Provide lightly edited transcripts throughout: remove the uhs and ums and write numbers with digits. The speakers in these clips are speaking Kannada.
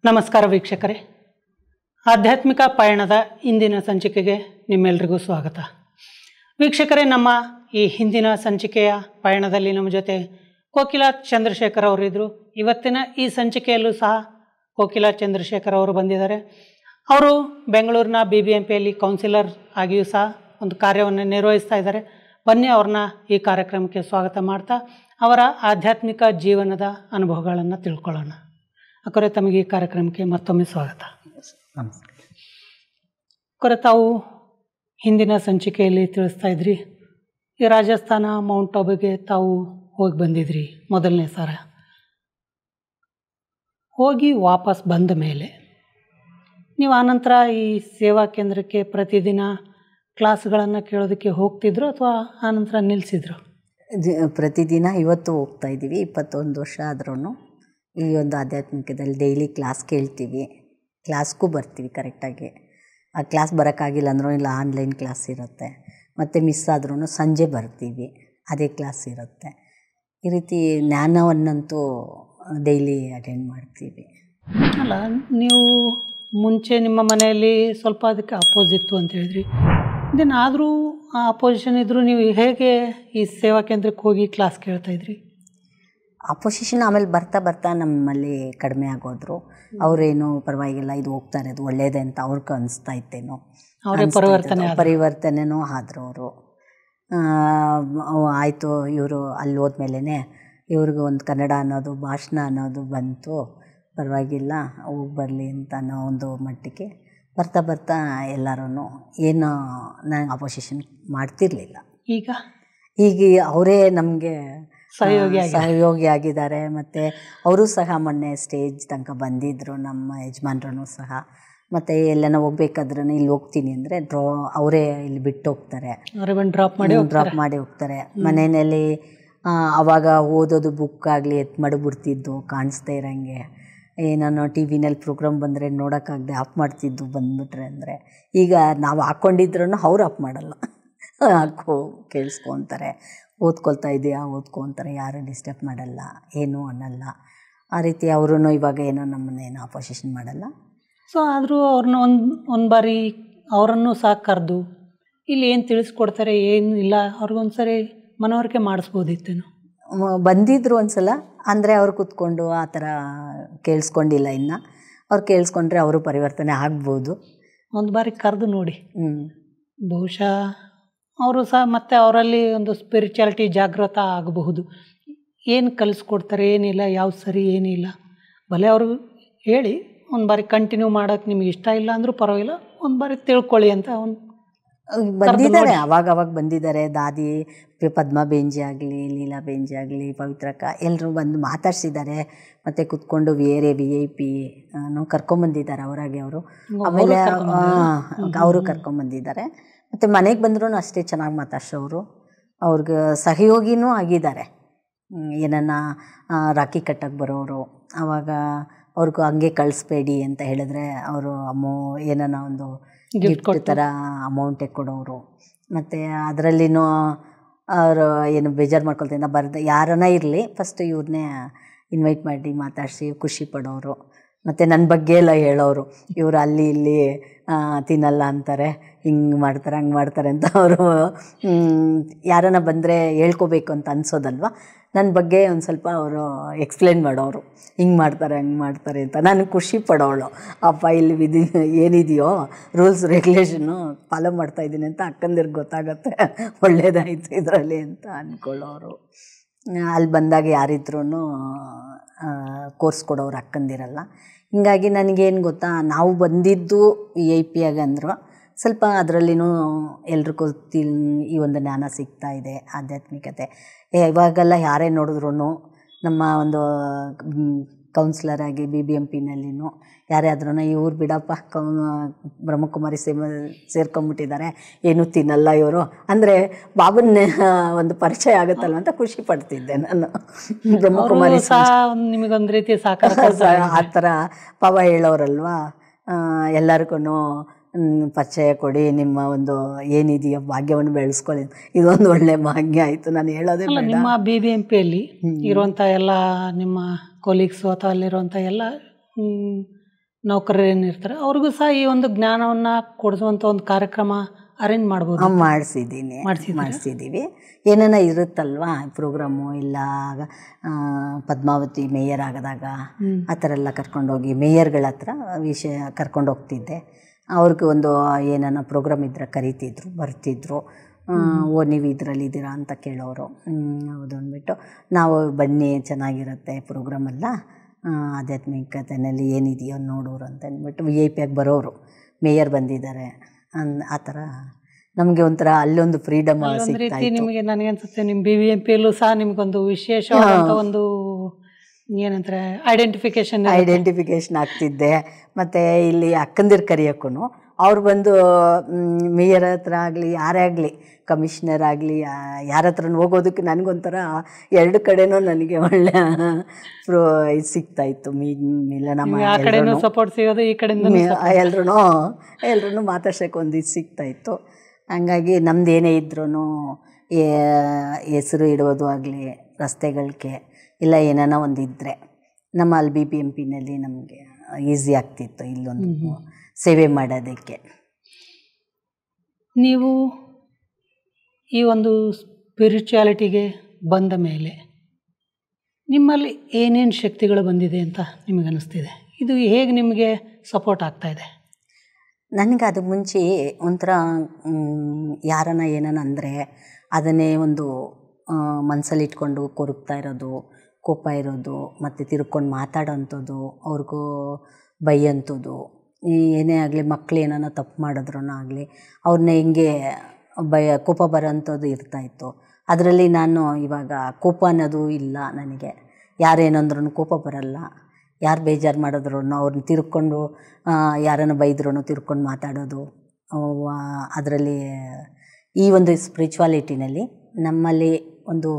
ನಮಸ್ಕಾರ ವೀಕ್ಷಕರೇ, ಆಧ್ಯಾತ್ಮಿಕ ಪಯಣದ ಇಂದಿನ ಸಂಚಿಕೆಗೆ ನಿಮ್ಮೆಲ್ಲರಿಗೂ ಸ್ವಾಗತ. ವೀಕ್ಷಕರೇ, ನಮ್ಮ ಈ ಹಿಂದಿನ ಸಂಚಿಕೆಯ ಪಯಣದಲ್ಲಿ ನಮ್ಮ ಜೊತೆ ಕೋಕಿಲಾ ಚಂದ್ರಶೇಖರ್ ಅವರಿದ್ದರು. ಇವತ್ತಿನ ಈ ಸಂಚಿಕೆಯಲ್ಲೂ ಸಹ ಕೋಕಿಲಾ ಚಂದ್ರಶೇಖರ್ ಅವರು ಬಂದಿದ್ದಾರೆ. ಅವರು ಬೆಂಗಳೂರಿನ BBMPಯಲ್ಲಿ ಕೌನ್ಸಿಲರ್ ಆಗಿಯೂ ಸಹ ಒಂದು ಕಾರ್ಯವನ್ನು ನಿರ್ವಹಿಸ್ತಾ ಇದ್ದಾರೆ. ಬನ್ನಿ ಅವ್ರನ್ನ ಈ ಕಾರ್ಯಕ್ರಮಕ್ಕೆ ಸ್ವಾಗತ ಮಾಡ್ತಾ ಅವರ ಆಧ್ಯಾತ್ಮಿಕ ಜೀವನದ ಅನುಭವಗಳನ್ನು ತಿಳ್ಕೊಳ್ಳೋಣ. ಅಕ್ಕರೆ, ತಮಗೆ ಈ ಕಾರ್ಯಕ್ರಮಕ್ಕೆ ಮತ್ತೊಮ್ಮೆ ಸ್ವಾಗತ. ನಮಸ್ಕಾರ. ಅಕ್ಕರೆ, ತಾವು ಹಿಂದಿನ ಸಂಚಿಕೆಯಲ್ಲಿ ತಿಳಿಸ್ತಾ ಇದ್ರಿ, ಈ ರಾಜಸ್ಥಾನ ಮೌಂಟ್ ಆಬುಗೆ ತಾವು ಹೋಗಿ ಬಂದಿದ್ರಿ ಮೊದಲನೇ ಸಲ. ಹೋಗಿ ವಾಪಸ್ ಬಂದ ಮೇಲೆ ನೀವು ಆನಂತರ ಈ ಸೇವಾ ಕೇಂದ್ರಕ್ಕೆ ಪ್ರತಿದಿನ ಕ್ಲಾಸ್ಗಳನ್ನು ಕೇಳೋದಕ್ಕೆ ಹೋಗ್ತಿದ್ರು ಅಥವಾ ಆನಂತರ ನಿಲ್ಲಿಸಿದ್ರು? ಪ್ರತಿದಿನ ಇವತ್ತು ಹೋಗ್ತಾ ಇದ್ದೀವಿ. 21 ವರ್ಷ ಆದ್ರೂ ಈ ಒಂದು ಆಧ್ಯಾತ್ಮಿಕದಲ್ಲಿ ಡೈಲಿ ಕ್ಲಾಸ್ ಕೇಳ್ತೀವಿ, ಕ್ಲಾಸ್ಗೂ ಬರ್ತೀವಿ ಕರೆಕ್ಟಾಗಿ. ಆ ಕ್ಲಾಸ್ ಬರೋಕ್ಕಾಗಿಲ್ಲ ಅಂದ್ರೂ ಇಲ್ಲ, ಆನ್ಲೈನ್ ಕ್ಲಾಸ್ ಇರುತ್ತೆ. ಮತ್ತು ಮಿಸ್ ಆದ್ರೂ ಸಂಜೆ ಬರ್ತೀವಿ, ಅದೇ ಕ್ಲಾಸ್ ಇರುತ್ತೆ. ಈ ರೀತಿ ಜ್ಞಾನವನ್ನಂತೂ ಡೈಲಿ ಅಟೆಂಡ್ ಮಾಡ್ತೀವಿ. ಅಲ್ಲ, ನೀವು ಮುಂಚೆ ನಿಮ್ಮ ಮನೆಯಲ್ಲಿ ಸ್ವಲ್ಪ ಅದಕ್ಕೆ ಅಪೋಸಿತ್ತು ಅಂತ ಹೇಳಿದ್ರಿ. ದೆನ್ ಆದರೂ ಆ ಅಪೋಸಿಷನ್ ಇದ್ದರೂ ನೀವು ಹೇಗೆ ಈ ಸೇವಾ ಕೇಂದ್ರಕ್ಕೆ ಹೋಗಿ ಕ್ಲಾಸ್ ಕೇಳ್ತಾಯಿದ್ರಿ? ಅಪೋಸಿಷನ್ ಆಮೇಲೆ ಬರ್ತಾ ಬರ್ತಾ ನಮ್ಮಲ್ಲಿ ಕಡಿಮೆ ಆಗೋದ್ರು. ಅವರೇನು ಪರವಾಗಿಲ್ಲ, ಇದು ಹೋಗ್ತಾ ಇರೋದು ಒಳ್ಳೆಯದೇ ಅಂತ ಅವ್ರಿಗೆ ಅನಿಸ್ತಾ ಇತ್ತೇನೋ, ಅವರೇ ಪರಿವರ್ತನೆನೂ ಆದರು ಅವರು. ಆಯಿತು, ಇವರು ಅಲ್ಲಿ ಹೋದ್ಮೇಲೆ ಇವ್ರಿಗೆ ಒಂದು ಕನ್ನಡ ಅನ್ನೋದು, ಭಾಷಣ ಅನ್ನೋದು ಬಂತು, ಪರವಾಗಿಲ್ಲ ಹೋಗಿ ಬರಲಿ ಅಂತ ಅನ್ನೋ ಒಂದು ಮಟ್ಟಿಗೆ ಬರ್ತಾ ಬರ್ತಾ ಎಲ್ಲರೂ ಏನು ನಾನು ಅಪೋಸಿಷನ್ ಮಾಡ್ತಿರಲಿಲ್ಲ. ಈಗ ಅವರೇ ನಮಗೆ ಸಹಯೋಗಿ ಆಗಿದ್ದಾರೆ. ಮತ್ತು ಅವರು ಸಹ ಮೊನ್ನೆ ಸ್ಟೇಜ್ ತನಕ ಬಂದಿದ್ದರು, ನಮ್ಮ ಯಜಮಾನ್ರೂ ಸಹ. ಮತ್ತು ಎಲ್ಲನ ಹೋಗ್ಬೇಕಾದ್ರೂ ಇಲ್ಲಿ ಹೋಗ್ತೀನಿ ಅಂದರೆ ಅವರೇ ಇಲ್ಲಿ ಬಿಟ್ಟು ಹೋಗ್ತಾರೆ, ಡ್ರಾಪ್ ಮಾಡಿ ಹೋಗ್ತಾರೆ. ಮನೆಯಲ್ಲಿ ಆವಾಗ ಓದೋದು ಬುಕ್ ಆಗಲಿ ಮಡಗ್ಬಿಡ್ತಿದ್ದು, ಕಾಣಿಸ್ತಾ ಇರೋಂಗೆ. ಏನೋ ಟಿ ವಿನಲ್ಲಿ ಪ್ರೋಗ್ರಾಮ್ ಬಂದರೆ ನೋಡೋಕ್ಕಾಗದೆ ಆಫ್ ಮಾಡ್ತಿದ್ದು ಬಂದುಬಿಟ್ರೆ ಅಂದರೆ. ಈಗ ನಾವು ಹಾಕ್ಕೊಂಡಿದ್ರೂ ಅವ್ರು ಆಫ್ ಮಾಡಲ್ಲ, ಕೇಳಿಸ್ಕೊತಾರೆ. ಓದ್ಕೊಳ್ತಾ ಇದೆಯಾ ಓದ್ಕೊತಾರೆ, ಯಾರು ಡಿಸ್ಟರ್ಬ್ ಮಾಡಲ್ಲ, ಏನೂ ಅನ್ನಲ್ಲ. ಆ ರೀತಿ ಅವರು ಇವಾಗ ಏನೋ ನಮ್ಮನ್ನೇನು ಅಪೋಸಿಷನ್ ಮಾಡಲ್ಲ. ಸೊ ಆದರೂ ಅವ್ರನ್ನ ಒಂದು ಬಾರಿ ಅವರನ್ನು ಸಹ ಕರೆದು ಇಲ್ಲಿ ಏನು ತಿಳಿಸ್ಕೊಡ್ತಾರೆ ಏನು ಇಲ್ಲ ಅವ್ರಿಗೊಂದು ಸರಿ ಮನವರಿಕೆ ಮಾಡಿಸ್ಬೋದಿತ್ತೇನೋ. ಬಂದಿದ್ದರು ಒಂದು ಸಲ, ಅಂದರೆ ಅವ್ರು ಕೂತ್ಕೊಂಡು ಆ ಥರ ಕೇಳಿಸ್ಕೊಂಡಿಲ್ಲ. ಇನ್ನು ಅವ್ರು ಕೇಳಿಸ್ಕೊಂಡ್ರೆ ಅವರು ಪರಿವರ್ತನೆ ಆಗ್ಬೋದು. ಒಂದು ಬಾರಿ ಕರೆದು ನೋಡಿ, ಬಹುಶಃ ಅವರು ಸಹ ಮತ್ತು ಅವರಲ್ಲಿ ಒಂದು ಸ್ಪಿರಿಚುಯಾಲಿಟಿ ಜಾಗೃತ ಆಗಬಹುದು. ಏನು ಕಲಿಸ್ಕೊಡ್ತಾರೆ, ಏನಿಲ್ಲ, ಯಾವ್ದು ಸರಿ ಏನಿಲ್ಲ, ಭಲೆ ಅವರು ಹೇಳಿ ಒಂದು ಬಾರಿ ಕಂಟಿನ್ಯೂ ಮಾಡೋಕ್ಕೆ ನಿಮ್ಗೆ ಇಷ್ಟ ಇಲ್ಲ ಅಂದರೂ ಪರವಾಗಿಲ್ಲ, ಒಂದು ಬಾರಿ ತಿಳ್ಕೊಳ್ಳಿ ಅಂತ ಬಂದಿದ್ದಾರೆ. ಅವಾಗ ಬಂದಿದ್ದಾರೆ. ದಾದಿ ಪದ್ಮ ಬೇಂಜಿ ಆಗಲಿ, ಲೀಲಾ ಬೇಂಜಿ ಆಗಲಿ, ಪವಿತ್ರಕ್ಕ ಎಲ್ಲರೂ ಬಂದು ಮಾತಾಡ್ಸಿದ್ದಾರೆ. ಮತ್ತು ಕೂತ್ಕೊಂಡು ಬೇರೆ VIP ಕರ್ಕೊಂಬಂದಿದ್ದಾರೆ ಅವರಾಗೆ ಅವರು. ಆಮೇಲೆ ಅವರು ಕರ್ಕೊಂಬಂದಿದ್ದಾರೆ. ಮತ್ತು ಮನೆಗೆ ಬಂದ್ರೂ ಅಷ್ಟೇ ಚೆನ್ನಾಗಿ ಮಾತಾಡ್ಸೋರು. ಅವ್ರಿಗೆ ಸಹಯೋಗಿನೂ ಆಗಿದ್ದಾರೆ. ಏನನ್ನ ರಾಖಿ ಕಟ್ಟಕ್ಕೆ ಬರೋರು, ಆವಾಗ ಅವ್ರಿಗೂ ಹಂಗೆ ಕಳಿಸ್ಬೇಡಿ ಅಂತ ಹೇಳಿದ್ರೆ ಅವರು ಏನನ್ನ ಒಂದು ಗಿಫ್ಟ್ ಥರ ಅಮೌಂಟೇ ಕೊಡೋರು. ಮತ್ತು ಅದರಲ್ಲಿನೂ ಅವರು ಏನು ಬೇಜಾರು ಮಾಡ್ಕೊಳ್ತಿದ್ದ ಬರ್ದು ಯಾರನ್ನ ಇರಲಿ ಫಸ್ಟ್ ಇವ್ರನ್ನೇ ಇನ್ವೈಟ್ ಮಾಡಿ ಮಾತಾಡಿಸಿ ಖುಷಿ ಪಡೋರು. ಮತ್ತು ನನ್ನ ಬಗ್ಗೆ ಎಲ್ಲ ಹೇಳೋರು, ಇವರು ಅಲ್ಲಿ ಇಲ್ಲಿ ತಿನ್ನಲ್ಲ ಅಂತಾರೆ, ಹಿಂಗೆ ಮಾಡ್ತಾರೆ ಹಂಗೆ ಮಾಡ್ತಾರೆ ಅಂತ. ಅವರು ಯಾರನ್ನ ಬಂದರೆ ಹೇಳ್ಕೋಬೇಕು ಅಂತ ಅನಿಸೋದಲ್ವ, ನನ್ನ ಬಗ್ಗೆ ಒಂದು ಸ್ವಲ್ಪ ಅವರು ಎಕ್ಸ್ಪ್ಲೇನ್ ಮಾಡೋರು, ಹಿಂಗೆ ಮಾಡ್ತಾರೆ ಹಂಗೆ ಮಾಡ್ತಾರೆ ಅಂತ. ನಾನು ಖುಷಿ ಪಡೋಳು, ಅಪ್ಪ ಇಲ್ಲಿ ಏನಿದೆಯೋ ರೂಲ್ಸ್ ರೆಗ್ಯುಲೇಷನ್ನು ಫಾಲೋ ಮಾಡ್ತಾಯಿದ್ದೀನಿ ಅಂತ ಅಕ್ಕಂದಿರ್ಗೆ ಗೊತ್ತಾಗತ್ತೆ, ಒಳ್ಳೇದಾಯಿತು ಇದರಲ್ಲಿ ಅಂತ ಅಂದ್ಕೊಳ್ಳೋರು. ಅಲ್ಲಿ ಬಂದಾಗ ಯಾರಿದ್ರೂ ಕೋರ್ಸ್ ಕೊಡೋರು ಅಕ್ಕಂದಿರಲ್ಲ. ಹೀಗಾಗಿ ನನಗೇನು ಗೊತ್ತಾ, ನಾವು ಬಂದಿದ್ದು VIP ಆಗಂದ್ರು ಸ್ವಲ್ಪ ಅದರಲ್ಲಿನೂ ಎಲ್ರಿಗೂ ಈ ಒಂದು ಜ್ಞಾನ ಸಿಗ್ತಾ ಇದೆ, ಆಧ್ಯಾತ್ಮಿಕತೆ. ಇವಾಗೆಲ್ಲ ಯಾರೇ ನೋಡಿದ್ರೂ ನಮ್ಮ ಒಂದು ಕೌನ್ಸಿಲರ್ ಆಗಿ BBMPನಲ್ಲಿನೂ ಯಾರೇ ಆದ್ರೂ ಇವ್ರು ಬಿಡಪ್ಪ ಬ್ರಹ್ಮಕುಮಾರಿ ಸೇರ್ಕೊಂಬಿಟ್ಟಿದ್ದಾರೆ, ಏನೂ ತಿನ್ನಲ್ಲ ಇವರು ಅಂದರೆ ಬಾಬನ ಒಂದು ಪರಿಚಯ ಆಗುತ್ತಲ್ವ ಅಂತ ಖುಷಿ ಪಡ್ತಿದ್ದೆ ನಾನು. ಬ್ರಹ್ಮಕುಮಾರಿ ನಿಮಗೊಂದು ರೀತಿ ಸಾಕಾರ ಆ ಥರ ಪಾವ ಹೇಳೋರಲ್ವ, ಎಲ್ಲರಿಗೂ ಪರಿಚಯ ಕೊಡಿ, ನಿಮ್ಮ ಒಂದು ಏನಿದೆಯೋ ಭಾಗ್ಯವನ್ನು ಬೆಳೆಸ್ಕೊಳ್ಳಿ. ಇದೊಂದು ಒಳ್ಳೆ ಭಾಗ್ಯ ಆಯಿತು. ನಾನು ಹೇಳೋದೇ ನಿಮ್ಮ BBMPಯಲ್ಲಿ ಇರುವಂಥ ಎಲ್ಲ ನಿಮ್ಮ ಕೊಲೀಗ್ಸು ಅಥವಾ ಅಲ್ಲಿರುವಂಥ ಎಲ್ಲ ನೌಕರರು ಏನಿರ್ತಾರೆ ಅವ್ರಿಗೂ ಸಹ ಈ ಒಂದು ಜ್ಞಾನವನ್ನು ಕೊಡಿಸುವಂಥ ಒಂದು ಕಾರ್ಯಕ್ರಮ ಅರೇಂಜ್ ಮಾಡ್ಬೋದು. ಮಾಡಿಸಿದ್ದೀವಿ. ಏನೇನ ಇರುತ್ತಲ್ವಾ ಪ್ರೋಗ್ರಾಮು, ಇಲ್ಲ ಪದ್ಮಾವತಿ ಮೇಯರ್ ಆಗದಾಗ ಆ ಥರ ಎಲ್ಲ ಕರ್ಕೊಂಡೋಗಿ ಮೇಯರ್ಗಳ ಹತ್ರ ವಿಷಯ ಕರ್ಕೊಂಡು ಹೋಗ್ತಿದ್ದೆ. ಅವ್ರಿಗೆ ಒಂದು ಏನಾನ ಪ್ರೋಗ್ರಾಮ್ ಇದ್ರೆ ಕರಿತಿದ್ರು, ಬರ್ತಿದ್ರು. ಓ ನೀವು ಇದರಲ್ಲಿದ್ದೀರಾ ಅಂತ ಕೇಳೋರು. ಹೌದು ಅಂದ್ಬಿಟ್ಟು ನಾವು ಬನ್ನಿ ಚೆನ್ನಾಗಿರುತ್ತೆ ಪ್ರೋಗ್ರಾಮೆಲ್ಲ, ಆಧ್ಯಾತ್ಮಿಕತೆಯಲ್ಲಿ ಏನಿದೆಯೋ ನೋಡೋರು ಅಂತ ಅಂದ್ಬಿಟ್ಟು VIP ಆಗಿ ಬರೋರು. ಮೇಯರ್ ಬಂದಿದ್ದಾರೆ ಆ ಥರ ನಮಗೆ ಒಂಥರ ಅಲ್ಲೊಂದು ಫ್ರೀಡಮ್ ಸಿಗ್ತಾ ಇತ್ತು. ನಿಮಗೆ ನನಗೆ ಅನ್ಸುತ್ತೆ ನಿಮ್ಮ BBMPಯಲ್ಲೂ ಸಹ ನಿಮಗೊಂದು ವಿಶೇಷವಾದಂಥ ಒಂದು ಏನಂತಾರೆ ಐಡೆಂಟಿಫಿಕೇಷನ್ ಆಗ್ತಿದ್ದೆ. ಮತ್ತು ಇಲ್ಲಿ ಅಕ್ಕಂದಿರು ಕರೆಯೋಕ್ಕೂ ಅವ್ರು ಬಂದು ಮೇಯರ್ ಹತ್ರ ಆಗಲಿ ಯಾರೇ ಆಗಲಿ, ಕಮಿಷನರ್ ಆಗಲಿ ಯಾರ ಹತ್ರ ಹೋಗೋದಕ್ಕೆ ನನಗೊಂಥರ ಎರಡು ಕಡೆನೂ ನನಗೆ ಒಳ್ಳೆ ಇದು ಸಿಗ್ತಾಯಿತ್ತು. ಮಿಲನ ಸಪೋರ್ಟ್ ಸಿಗೋದು ಈ ಕಡೆಯಿಂದ ಎಲ್ರೂ ಮಾತಾಡ್ಸೋಕೆ ಒಂದು ಇದು ಸಿಗ್ತಾಯಿತ್ತು. ಹಂಗಾಗಿ ನಮ್ದು ಏನೇ ಇದ್ರೂ ಹೆಸರು ಇಡೋದು ಆಗಲಿ ರಸ್ತೆಗಳಿಗೆ ಇಲ್ಲ ಏನಾನ ಒಂದು ಇದ್ದರೆ ನಮ್ಮ ಅಲ್ಲಿ BBMPನಲ್ಲಿ ನಮಗೆ ಈಸಿ ಆಗ್ತಿತ್ತು ಇಲ್ಲೊಂದು ಸೇವೆ ಮಾಡೋದಕ್ಕೆ. ನೀವು ಈ ಒಂದು ಸ್ಪಿರಿಚುಯಾಲಿಟಿಗೆ ಬಂದ ಮೇಲೆ ನಿಮ್ಮಲ್ಲಿ ಏನೇನು ಶಕ್ತಿಗಳು ಬಂದಿದೆ ಅಂತ ನಿಮಗೆ ಅನ್ನಿಸ್ತಿದೆ? ಇದು ಹೇಗೆ ನಿಮಗೆ ಸಪೋರ್ಟ್ ಆಗ್ತಾಯಿದೆ? ನನಗೆ ಅದು ಮುಂಚೆ ಒಂಥರ ಯಾರನ್ನ ಏನಾನ ಅಂದರೆ ಅದನ್ನೇ ಒಂದು ಮನಸ್ಸಲ್ಲಿ ಇಟ್ಕೊಂಡು ಕೊರಗ್ತಾ ಇರೋದು, ಕೋಪ ಇರೋದು, ಮತ್ತು ತಿರ್ಕೊಂಡು ಮಾತಾಡೋಂಥದ್ದು, ಅವ್ರಿಗೂ ಬೈಯಂಥದ್ದು, ಏನೇ ಆಗಲಿ ಮಕ್ಕಳು ಏನಾನ ತಪ್ಪು ಮಾಡಿದ್ರೂ ಆಗಲಿ ಅವ್ರನ್ನ ಹೆಂಗೆ ಕೋಪ ಬರೋಂಥದ್ದು ಇರ್ತಾಯಿತ್ತು. ಅದರಲ್ಲಿ ನಾನು ಇವಾಗ ಕೋಪ ಅನ್ನೋದು ಇಲ್ಲ ನನಗೆ. ಯಾರೇನಂದ್ರೂ ಕೋಪ ಬರಲ್ಲ. ಯಾರು ಬೇಜಾರು ಮಾಡಿದ್ರು ಅವ್ರನ್ನ ತಿರ್ಕೊಂಡು ಯಾರನ್ನು ಬೈದ್ರೂ ತಿರ್ಕೊಂಡು ಮಾತಾಡೋದು. ಅದರಲ್ಲಿ ಈ ಒಂದು ಸ್ಪಿರಿಚುವಾಲಿಟಿನಲ್ಲಿ ನಮ್ಮಲ್ಲಿ ಒಂದು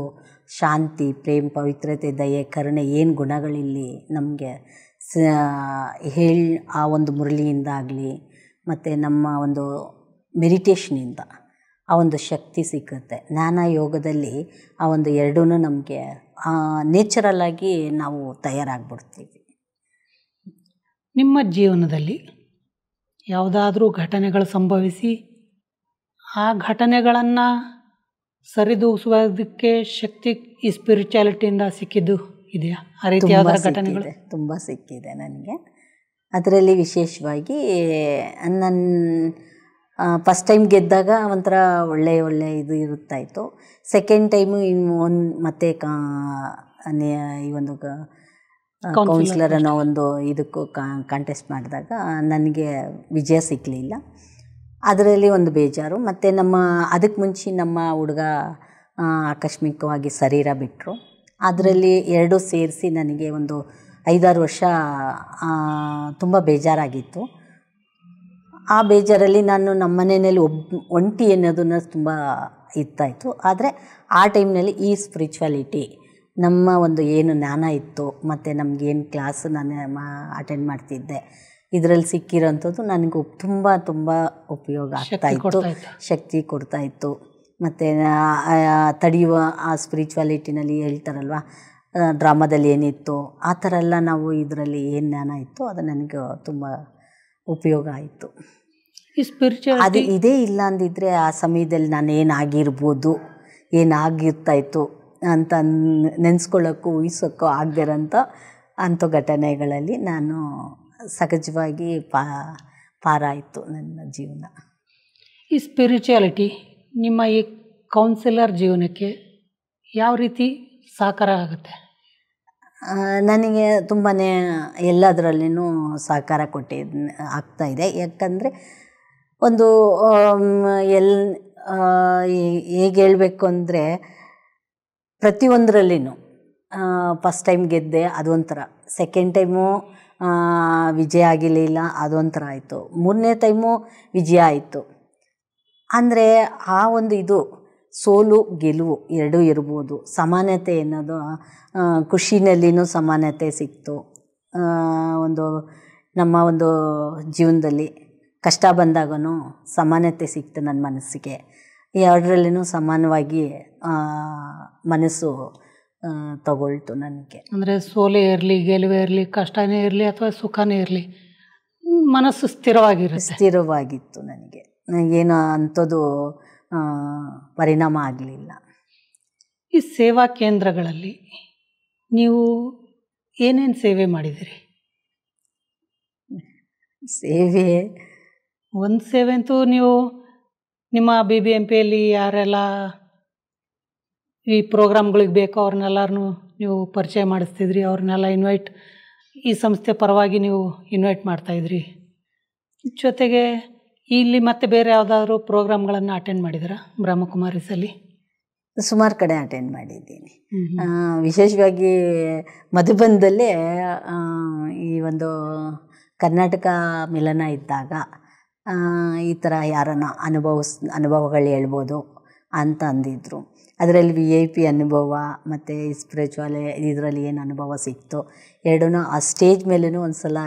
ಶಾಂತಿ, ಪ್ರೇಮ, ಪವಿತ್ರತೆ, ದಯೆ, ಕರುಣೆ ಏನು ಗುಣಗಳಿಲ್ಲಿ ನಮಗೆ ಆ ಒಂದು ಮುರಳಿಯಿಂದ ಆಗಲಿ ಮತ್ತು ನಮ್ಮ ಒಂದು ಮೆಡಿಟೇಷನಿಂದ ಆ ಒಂದು ಶಕ್ತಿ ಸಿಕ್ಕುತ್ತೆ. ಜ್ಞಾನ ಯೋಗದಲ್ಲಿ ಆ ಒಂದು ಎರಡೂ ನಮಗೆ ನೇಚರಲ್ಲಾಗಿ ನಾವು ತಯಾರಾಗ್ಬಿಡ್ತೀವಿ. ನಿಮ್ಮ ಜೀವನದಲ್ಲಿ ಯಾವುದಾದ್ರೂ ಘಟನೆಗಳು ಸಂಭವಿಸಿ ಆ ಘಟನೆಗಳನ್ನು ಸರಿದೂಗಿಸುವುದಕ್ಕೆ ಶಕ್ತಿ ಈ ಸ್ಪಿರಿಚುಯಾಲಿಟಿಯಿಂದ ಸಿಕ್ಕಿದ್ದು ಇದೆಯಾ? ಆ ರೀತಿಯಾದ ಘಟನೆಗಳು ತುಂಬ ಸಿಕ್ಕಿದೆ ನನಗೆ. ಅದರಲ್ಲಿ ವಿಶೇಷವಾಗಿ ನನ್ನ ಫಸ್ಟ್ ಟೈಮ್ ಗೆದ್ದಾಗ ಒಂಥರ ಒಳ್ಳೆ ಇದು ಇರುತ್ತಾಯಿತು. ಸೆಕೆಂಡ್ ಟೈಮು ಮತ್ತೆ ಈ ಒಂದು ಕೌನ್ಸಿಲರ್ ಅನ್ನೋ ಒಂದು ಇದಕ್ಕೂ ಕಾಂಟೆಸ್ಟ್ ಮಾಡಿದಾಗ ನನಗೆ ವಿಜಯ ಸಿಕ್ಕಲಿಲ್ಲ. ಅದರಲ್ಲಿ ಒಂದು ಬೇಜಾರು. ಮತ್ತು ಅದಕ್ಕೆ ಮುಂಚೆ ನಮ್ಮ ಹುಡುಗ ಆಕಸ್ಮಿಕವಾಗಿ ಶರೀರ ಬಿಟ್ಟರು. ಅದರಲ್ಲಿ ಎರಡೂ ಸೇರಿಸಿ ನನಗೆ ಒಂದು 5-6 ವರ್ಷ ತುಂಬ ಬೇಜಾರಾಗಿತ್ತು. ಆ ಬೇಜಾರಲ್ಲಿ ನಾನು ನಮ್ಮ ಮನೆಯಲ್ಲಿ ಒಂಟಿ ಅನ್ನೋದನ್ನು ತುಂಬ ಇರ್ತಾಯಿತ್ತು. ಆದರೆ ಆ ಟೈಮ್ನಲ್ಲಿ ಈ ಸ್ಪಿರಿಚುವಾಲಿಟಿ ನಮ್ಮ ಒಂದು ಏನು ಜ್ಞಾನ ಇತ್ತು ಮತ್ತು ನಮಗೇನು ಕ್ಲಾಸ್ ನಾನು ಅಟೆಂಡ್ ಮಾಡ್ತಿದ್ದೆ ಇದರಲ್ಲಿ ಸಿಕ್ಕಿರೋಂಥದ್ದು ನನಗೆ ತುಂಬ ಉಪಯೋಗ ಆಗ್ತಾಯಿತ್ತು, ಶಕ್ತಿ ಕೊಡ್ತಾಯಿತ್ತು. ಮತ್ತು ತಡೆಯುವ ಆ ಸ್ಪಿರಿಚುವಾಲಿಟಿನಲ್ಲಿ ಹೇಳ್ತಾರಲ್ವ ಡ್ರಾಮಾದಲ್ಲಿ ಏನಿತ್ತು ಆ ಥರ ಎಲ್ಲ ನಾವು ಇದರಲ್ಲಿ ಏನು ಜ್ಞಾನ ಇತ್ತು ಅದು ನನಗೆ ತುಂಬ ಉಪಯೋಗ ಆಯಿತು. ಈ ಸ್ಪಿರಿಚುವಲ್ ಅದು ಇದೇ ಇಲ್ಲ ಅಂದಿದ್ರೆ ಆ ಸಮಯದಲ್ಲಿ ನಾನು ಏನಾಗಿರ್ಬೋದು, ಏನಾಗಿರ್ತಾಯಿತ್ತು ಅಂತ ನೆನೆಸ್ಕೊಳ್ಳೋಕ್ಕೂ ಊಹಿಸೋಕ್ಕೂ ಆಗದಿರೋಂಥ ಅಂಥ ಘಟನೆಗಳಲ್ಲಿ ನಾನು ಸಹಜವಾಗಿ ಪಾರಾಯಿತು ನನ್ನ ಜೀವನ. ಈ ಸ್ಪಿರಿಚುಯಾಲಿಟಿ ನಿಮ್ಮ ಈ ಕೌನ್ಸಿಲರ್ ಜೀವನಕ್ಕೆ ಯಾವ ರೀತಿ ಸಹಕಾರ ಆಗುತ್ತೆ? ನನಗೆ ತುಂಬಾ ಎಲ್ಲದರಲ್ಲಿನೂ ಸಹಕಾರ ಆಗ್ತಾಯಿದೆ. ಯಾಕಂದರೆ ಒಂದು ಹೇಗೆ ಹೇಳಬೇಕು ಅಂದರೆ ಪ್ರತಿಯೊಂದರಲ್ಲಿನೂ ಫಸ್ಟ್ ಟೈಮ್ ಗೆದ್ದೆ ಅದೊಂಥರ, ಸೆಕೆಂಡ್ ಟೈಮು ವಿಜಯ ಆಗಿರಲಿಲ್ಲ ಅದೊಂಥರ ಆಯಿತು, 3ನೇ ಟೈಮು ವಿಜಯ ಆಯಿತು. ಅಂದರೆ ಆ ಒಂದು ಇದು ಸೋಲು ಗೆಲುವು ಎರಡೂ ಇರ್ಬೋದು. ಸಮಾನತೆ ಅನ್ನೋದು ಖುಷಿನಲ್ಲಿನೂ ಸಮಾನತೆ ಸಿಕ್ತು. ಒಂದು ನಮ್ಮ ಒಂದು ಜೀವನದಲ್ಲಿ ಕಷ್ಟ ಬಂದಾಗೂ ಸಮಾನತೆ ಸಿಕ್ತು ನನ್ನ ಮನಸ್ಸಿಗೆ. ಎರಡರಲ್ಲಿನೂ ಸಮಾನವಾಗಿ ಮನಸ್ಸು ತಗೊಳ್ತು ನನಗೆ. ಅಂದರೆ ಸೋಲೇ ಇರಲಿ ಗೆಲುವೇ ಇರಲಿ ಕಷ್ಟನೇ ಇರಲಿ ಅಥವಾ ಸುಖನೇ ಇರಲಿ ಮನಸ್ಸು ಸ್ಥಿರವಾಗಿರುತ್ತೆ. ಸ್ಥಿರವಾಗಿತ್ತು ನನಗೆ, ಏನು ಅಂಥದ್ದು ಪರಿಣಾಮ ಆಗಲಿಲ್ಲ. ಈ ಸೇವಾ ಕೇಂದ್ರಗಳಲ್ಲಿ ನೀವು ಏನೇನು ಸೇವೆ ಮಾಡಿದಿರಿ? ಸೇವೆ ಒಂದು ಸೇವೆ ಅಂತೂ ನೀವು ನಿಮ್ಮ BBMPಯಲ್ಲಿ ಯಾರೆಲ್ಲ ಈ ಪ್ರೋಗ್ರಾಮ್ಗಳಿಗೆ ಬೇಕೋ ಅವ್ರನ್ನೆಲ್ಲರನ್ನೂ ನೀವು ಪರಿಚಯ ಮಾಡಿಸ್ತಿದ್ರಿ, ಅವ್ರನ್ನೆಲ್ಲ ಈ ಸಂಸ್ಥೆ ಪರವಾಗಿ ನೀವು ಇನ್ವೈಟ್ ಮಾಡ್ತಾಯಿದ್ರಿ. ಜೊತೆಗೆ ಇಲ್ಲಿ ಮತ್ತೆ ಬೇರೆ ಯಾವುದಾದ್ರೂ ಪ್ರೋಗ್ರಾಮ್ಗಳನ್ನು ಅಟೆಂಡ್ ಮಾಡಿದ್ದೀರಾ ಬ್ರಹ್ಮಕುಮಾರೀಸಲ್ಲಿ? ಸುಮಾರು ಕಡೆ ಅಟೆಂಡ್ ಮಾಡಿದ್ದೀನಿ. ವಿಶೇಷವಾಗಿ ಮಧುಬನದಲ್ಲೇ ಈ ಒಂದು ಕರ್ನಾಟಕ ಮಿಲನ ಇದ್ದಾಗ ಈ ಥರ ಯಾರನ್ನ ಅನುಭವಗಳು ಹೇಳ್ಬೋದು ಅಂತ ಅಂದಿದ್ರು. ಅದರಲ್ಲಿ VIP ಅನುಭವ ಮತ್ತು ಸ್ಪಿರಿಚುವಲ್ ಇದರಲ್ಲಿ ಏನು ಅನುಭವ ಸಿಕ್ತು ಎರಡೂ ಆ ಸ್ಟೇಜ್ ಮೇಲೂ ಒಂದು ಸಲ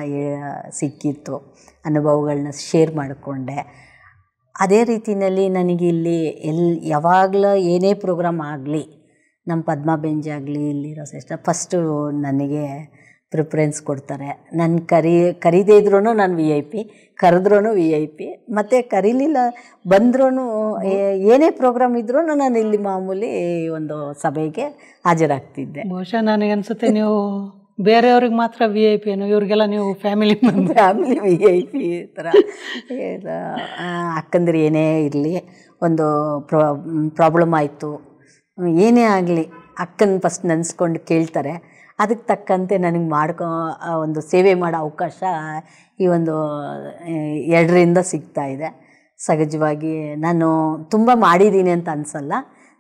ಸಿಕ್ಕಿತ್ತು. ಅನುಭವಗಳನ್ನ ಶೇರ್ ಮಾಡಿಕೊಂಡೆ. ಅದೇ ರೀತಿಯಲ್ಲಿ ನನಗೆ ಇಲ್ಲಿ ಯಾವಾಗಲೂ ಏನೇ ಪ್ರೋಗ್ರಾಮ್ ಆಗಲಿ, ನಮ್ಮ ಪದ್ಮಾ ಬೆಂಜ್ ಆಗಲಿ, ಇಲ್ಲಿರೋ ಶ್ರೇಷ್ಠ ಫಸ್ಟು ನನಗೆ ಪ್ರಿಫರೆನ್ಸ್ ಕೊಡ್ತಾರೆ. ನಾನು ಕರೀದೇ ಇದ್ರೂ ನಾನು VIP, ಕರೆದ್ರೂ VIP, ಮತ್ತು ಕರೀಲಿಲ್ಲ ಬಂದ್ರೂ ಏನೇ ಪ್ರೋಗ್ರಾಮ್ ಇದ್ರೂ ನಾನು ಇಲ್ಲಿ ಮಾಮೂಲಿ ಒಂದು ಸಭೆಗೆ ಹಾಜರಾಗ್ತಿದ್ದೆ. ಬಹುಶಃ ನನಗನ್ಸುತ್ತೆ ನೀವು ಬೇರೆಯವ್ರಿಗೆ ಮಾತ್ರ VIP ಏನೋ, ಇವ್ರಿಗೆಲ್ಲ ನೀವು ಫ್ಯಾಮಿಲಿ VIP ಥರ. ಅಕ್ಕಂದ್ರೆ ಏನೇ ಇರಲಿ, ಒಂದು ಪ್ರಾಬ್ಲಮ್ ಆಯಿತು, ಏನೇ ಆಗಲಿ ಅಕ್ಕನ ಫಸ್ಟ್ ನೆನೆಸ್ಕೊಂಡು ಕೇಳ್ತಾರೆ. ಅದಕ್ಕೆ ತಕ್ಕಂತೆ ನನಗೆ ಒಂದು ಸೇವೆ ಮಾಡೋ ಅವಕಾಶ ಈ ಒಂದು 2ರಿಂದ ಸಿಗ್ತಾಯಿದೆ. ಸಹಜವಾಗಿ ನಾನು ತುಂಬ ಮಾಡಿದ್ದೀನಿ ಅಂತ ಅನಿಸಲ್ಲ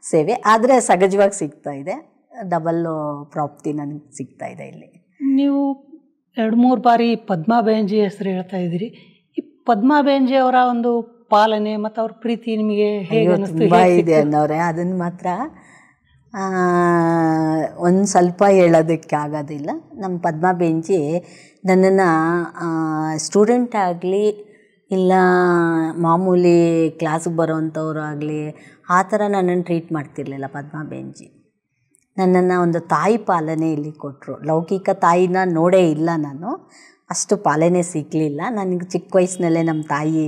ಸೇವೆ, ಆದರೆ ಸಹಜವಾಗಿ ಸಿಗ್ತಾಯಿದೆ. ಡಬಲ್ಲು ಪ್ರಾಪ್ತಿ ನನಗೆ ಸಿಗ್ತಾಯಿದೆ ಇಲ್ಲಿ. ನೀವು 2-3 ಬಾರಿ ಪದ್ಮಾ ಬೆಂಜಿ ಹೆಸರು ಹೇಳ್ತಾ ಇದ್ದೀರಿ. ಈ ಪದ್ಮಾ ಬೆಂಜಿ ಅವರ ಒಂದು ಪಾಲನೆ ಮತ್ತು ಅವ್ರ ಪ್ರೀತಿ ನಿಮಗೆ ಹೇಗೆ ಅನ್ನಿಸ್ತು? ತುಂಬ ಇದೆ ಅನ್ನೋರೆ, ಅದನ್ನು ಮಾತ್ರ ಒಂದು ಸ್ವಲ್ಪ ಹೇಳೋದಕ್ಕೆ ಆಗೋದಿಲ್ಲ. ನಮ್ಮ ಪದ್ಮಾ ಬೆಂಜಿ ನನ್ನನ್ನು ಸ್ಟೂಡೆಂಟ್ ಆಗಲಿ ಇಲ್ಲ ಮಾಮೂಲಿ ಕ್ಲಾಸಿಗೆ ಬರೋವಂಥವ್ರು ಆಗಲಿ ಆ ಥರ ನನ್ನನ್ನು ಟ್ರೀಟ್ ಮಾಡ್ತಿರ್ಲಿಲ್ಲ. ಪದ್ಮಾ ಬೆಂಜಿ ನನ್ನನ್ನು ಒಂದು ತಾಯಿ ಪಾಲನೆ ಇಲ್ಲಿ ಕೊಟ್ಟರು. ಲೌಕಿಕ ತಾಯಿನ ನೋಡೇ ಇಲ್ಲ ನಾನು, ಅಷ್ಟು ಪಾಲನೆ ಸಿಗಲಿಲ್ಲ ನನಗೆ. ಚಿಕ್ಕ ವಯಸ್ಸಿನಲ್ಲೇ ನಮ್ಮ ತಾಯಿ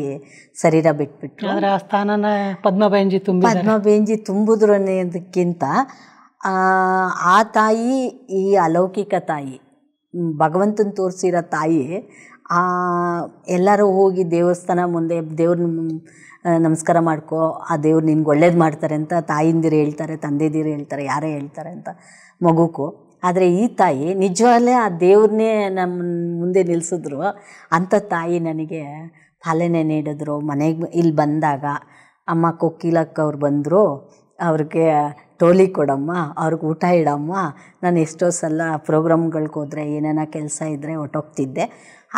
ಶರೀರ ಬಿಟ್ಬಿಟ್ರು. ಆದರೆ ಆ ಸ್ಥಾನನ ಪದ್ಮಾ ಬೆಂಜಿ ತುಂಬಿದ್ರು ಅನ್ನೋದಕ್ಕಿಂತ ಆ ತಾಯಿ ಈ ಅಲೌಕಿಕ ತಾಯಿ, ಭಗವಂತನ ತೋರಿಸಿರೋ ತಾಯಿ. ಎಲ್ಲರೂ ಹೋಗಿ ದೇವಸ್ಥಾನ ಮುಂದೆ ದೇವ್ರನ್ನ ನಮಸ್ಕಾರ ಮಾಡ್ಕೊ, ಆ ದೇವ್ರು ನಿನ್ಗೆ ಒಳ್ಳೇದು ಮಾಡ್ತಾರೆ ಅಂತ ತಾಯಿಂದಿರು ಹೇಳ್ತಾರೆ, ತಂದೆದಿರು ಹೇಳ್ತಾರೆ, ಯಾರೇ ಹೇಳ್ತಾರೆ ಅಂತ ಮಗುಕು. ಆದರೆ ಈ ತಾಯಿ ನಿಜವಾಗಲೇ ಆ ದೇವ್ರನ್ನೇ ನಮ್ಮ ಮುಂದೆ ನಿಲ್ಲಿಸಿದ್ರು. ಅಂಥ ತಾಯಿ ನನಗೆ ಪಾಲನೆ ನೀಡಿದ್ರು. ಮನೆಗೆ ಇಲ್ಲಿ ಬಂದಾಗ ಅಮ್ಮ ಕೊಕ್ಕಿಲಕ್ಕವ್ರು ಬಂದರು, ಅವ್ರಿಗೆ ಟೋಲಿ ಕೊಡಮ್ಮ, ಅವ್ರಿಗೆ ಊಟ ಇಡಮ್ಮ. ನಾನು ಎಷ್ಟೋ ಸಲ ಪ್ರೋಗ್ರಾಮ್ಗಳಿಗೆ ಹೋದರೆ ಏನೇನೋ ಕೆಲಸ ಇದ್ದರೆ ಹೊಟ್ಟೋಗ್ತಿದ್ದೆ.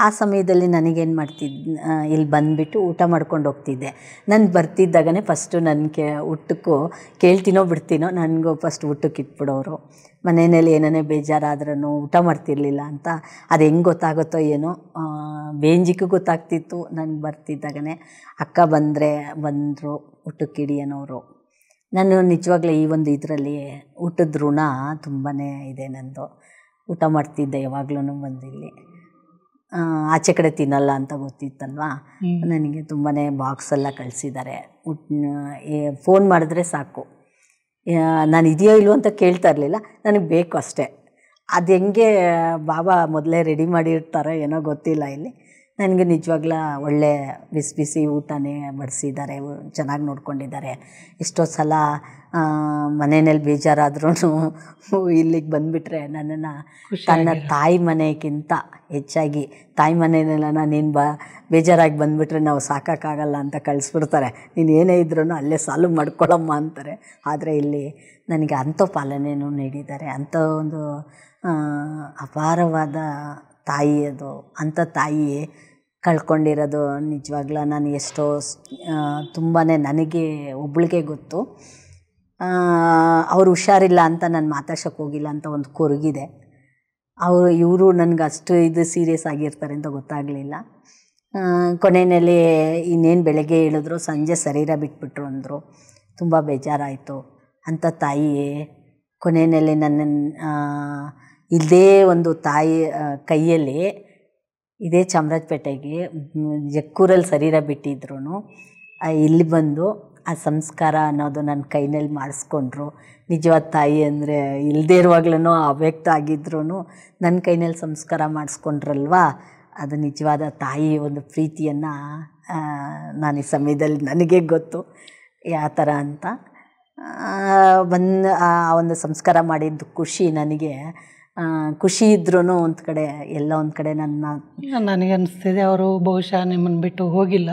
ಆ ಸಮಯದಲ್ಲಿ ನನಗೇನು ಮಾಡ್ತಿದ್ದೆ, ಇಲ್ಲಿ ಬಂದುಬಿಟ್ಟು ಊಟ ಮಾಡ್ಕೊಂಡು ಹೋಗ್ತಿದ್ದೆ. ನಾನು ಬರ್ತಿದ್ದಾಗನೇ ಫಸ್ಟು ನನಗೆ ಊಟಕ್ಕೂ ಕೇಳ್ತೀನೋ ಬಿಡ್ತೀನೋ ನನಗೂ ಫಸ್ಟ್ ಊಟಕ್ಕೆ ಇಟ್ಬಿಡೋರು. ಮನೆಯಲ್ಲಿ ಏನೇ ಬೇಜಾರಾದ್ರೂ ಊಟ ಮಾಡ್ತಿರ್ಲಿಲ್ಲ ಅಂತ. ಅದು ಹೆಂಗೆ ಗೊತ್ತಾಗುತ್ತೋ ಏನೋ, ಬೇಂಜಿಗೂ ಗೊತ್ತಾಗ್ತಿತ್ತು ನನಗೆ ಬರ್ತಿದ್ದಾಗನೇ. ಅಕ್ಕ ಬಂದರು ಊಟಕ್ಕಿಡಿ ಅನ್ನೋರು. ನಾನು ನಿಜವಾಗ್ಲೂ ಈ ಒಂದು ಇದರಲ್ಲಿ ಊಟದ ಋಣ ತುಂಬಾ ಇದೆ ನಂದು. ಊಟ ಮಾಡ್ತಿದ್ದೆ ಯಾವಾಗ್ಲೂ ಬಂದಿಲ್ಲಿ. ಆಚೆ ಕಡೆ ತಿನ್ನಲ್ಲ ಅಂತ ಗೊತ್ತಿತ್ತಲ್ವ, ನನಗೆ ತುಂಬಾ ಬಾಕ್ಸೆಲ್ಲ ಕಳಿಸಿದ್ದಾರೆ. ಫೋನ್ ಮಾಡಿದ್ರೆ ಸಾಕು, ನಾನು ಇದೆಯೋ ಇಲ್ಲೋ ಅಂತ ಕೇಳ್ತಾ ಇರಲಿಲ್ಲ, ನನಗೆ ಬೇಕು ಅಷ್ಟೇ. ಅದು ಹೆಂಗೆ ಬಾಬಾ ಮೊದಲೇ ರೆಡಿ ಮಾಡಿರ್ತಾರೋ ಏನೋ ಗೊತ್ತಿಲ್ಲ. ಇಲ್ಲಿ ನನಗೆ ನಿಜವಾಗ್ಲೂ ಒಳ್ಳೆ ಬಿಸಿ ಬಿಸಿ ಊಟನೇ ಬಡಿಸಿದ್ದಾರೆ, ಚೆನ್ನಾಗಿ ನೋಡ್ಕೊಂಡಿದ್ದಾರೆ. ಎಷ್ಟೋ ಸಲ ಮನೆಯಲ್ಲಿ ಬೇಜಾರಾದ್ರೂ ಇಲ್ಲಿಗೆ ಬಂದುಬಿಟ್ರೆ ನನ್ನನ್ನು ತನ್ನ ತಾಯಿ ಮನೆಗಿಂತ ಹೆಚ್ಚಾಗಿ ತಾಯಿ ಮನೆಯಲ್ಲೆಲ್ಲ ನೀನು ಬೇಜಾರಾಗಿ ಬಂದುಬಿಟ್ರೆ ನಾವು ಸಾಕೋಕ್ಕಾಗಲ್ಲ ಅಂತ ಕಳಿಸ್ಬಿಡ್ತಾರೆ. ನೀನು ಏನೇ ಇದ್ರೂ ಅಲ್ಲೇ ಸಾಲ್ವ್ ಮಾಡ್ಕೊಳ್ಳಮ್ಮ ಅಂತಾರೆ. ಆದರೆ ಇಲ್ಲಿ ನನಗೆ ಅಂಥ ಪಾಲನೆಯೂ ನೀಡಿದ್ದಾರೆ. ಅಂಥ ಒಂದು ಅಪಾರವಾದ ತಾಯಿ ಅದು. ಅಂಥ ತಾಯಿ ಕಳ್ಕೊಂಡಿರೋದು ನಿಜವಾಗ್ಲೂ ನಾನು ಎಷ್ಟೋ ತುಂಬಾ ನನಗೆ ಒಬ್ಳಿಗೆ ಗೊತ್ತು. ಅವ್ರು ಹುಷಾರಿಲ್ಲ ಅಂತ ನಾನು ಮಾತಾಡ್ಸೋಕ್ಕೆ ಹೋಗಿಲ್ಲ ಅಂತ ಒಂದು ಕೊರಗಿದೆ. ಇವರು ನನಗೆ ಅಷ್ಟು ಸೀರಿಯಸ್ ಆಗಿರ್ತಾರೆ ಅಂತ ಗೊತ್ತಾಗಲಿಲ್ಲ. ಕೊನೆಯಲ್ಲಿ ಇನ್ನೇನು ಬೆಳಗ್ಗೆ ಹೇಳಿದ್ರು, ಸಂಜೆ ಶರೀರ ಬಿಟ್ಬಿಟ್ರು ಅಂದರು. ತುಂಬ ಬೇಜಾರಾಯಿತು. ಅಂಥ ತಾಯಿ ಕೊನೆಯಲ್ಲಿ ನನ್ನನ್ನು ಇಲ್ಲದೇ ಒಂದು ತಾಯಿ ಕೈಯಲ್ಲಿ ಇದೇ ಚಾಮರಾಜಪೇಟೆಗೆ ಜಕ್ಕೂರಲ್ಲಿ ಶರೀರ ಬಿಟ್ಟಿದ್ರು ಇಲ್ಲಿ ಬಂದು ಆ ಸಂಸ್ಕಾರ ಅನ್ನೋದು ನನ್ನ ಕೈನಲ್ಲಿ ಮಾಡಿಸ್ಕೊಂಡ್ರು. ನಿಜವಾದ ತಾಯಿ ಅಂದರೆ ಇಲ್ಲದೇ ಇರುವಾಗ್ಲೂ ಅವ್ಯಕ್ತ ಆಗಿದ್ರು ನನ್ನ ಕೈನಲ್ಲಿ ಸಂಸ್ಕಾರ ಮಾಡಿಸ್ಕೊಂಡ್ರಲ್ವಾ, ಅದು ನಿಜವಾದ ತಾಯಿ ಒಂದು ಪ್ರೀತಿಯನ್ನು ನಾನು ಈ ಸಮಯದಲ್ಲಿ ನನಗೆ ಗೊತ್ತು ಯಾವ ಥರ ಅಂತ. ಆ ಒಂದು ಸಂಸ್ಕಾರ ಮಾಡಿದ್ದು ಖುಷಿ ನನಗೆ. ಖುಷಿ ಇದ್ರೂ ಒಂದು ಕಡೆ ಎಲ್ಲೋ ಒಂದು ಕಡೆ ನನಗೆ ಅನಿಸ್ತಿದೆ ಅವರು ಬಹುಶಃ ನಿಮ್ಮನ್ನು ಬಿಟ್ಟು ಹೋಗಿಲ್ಲ,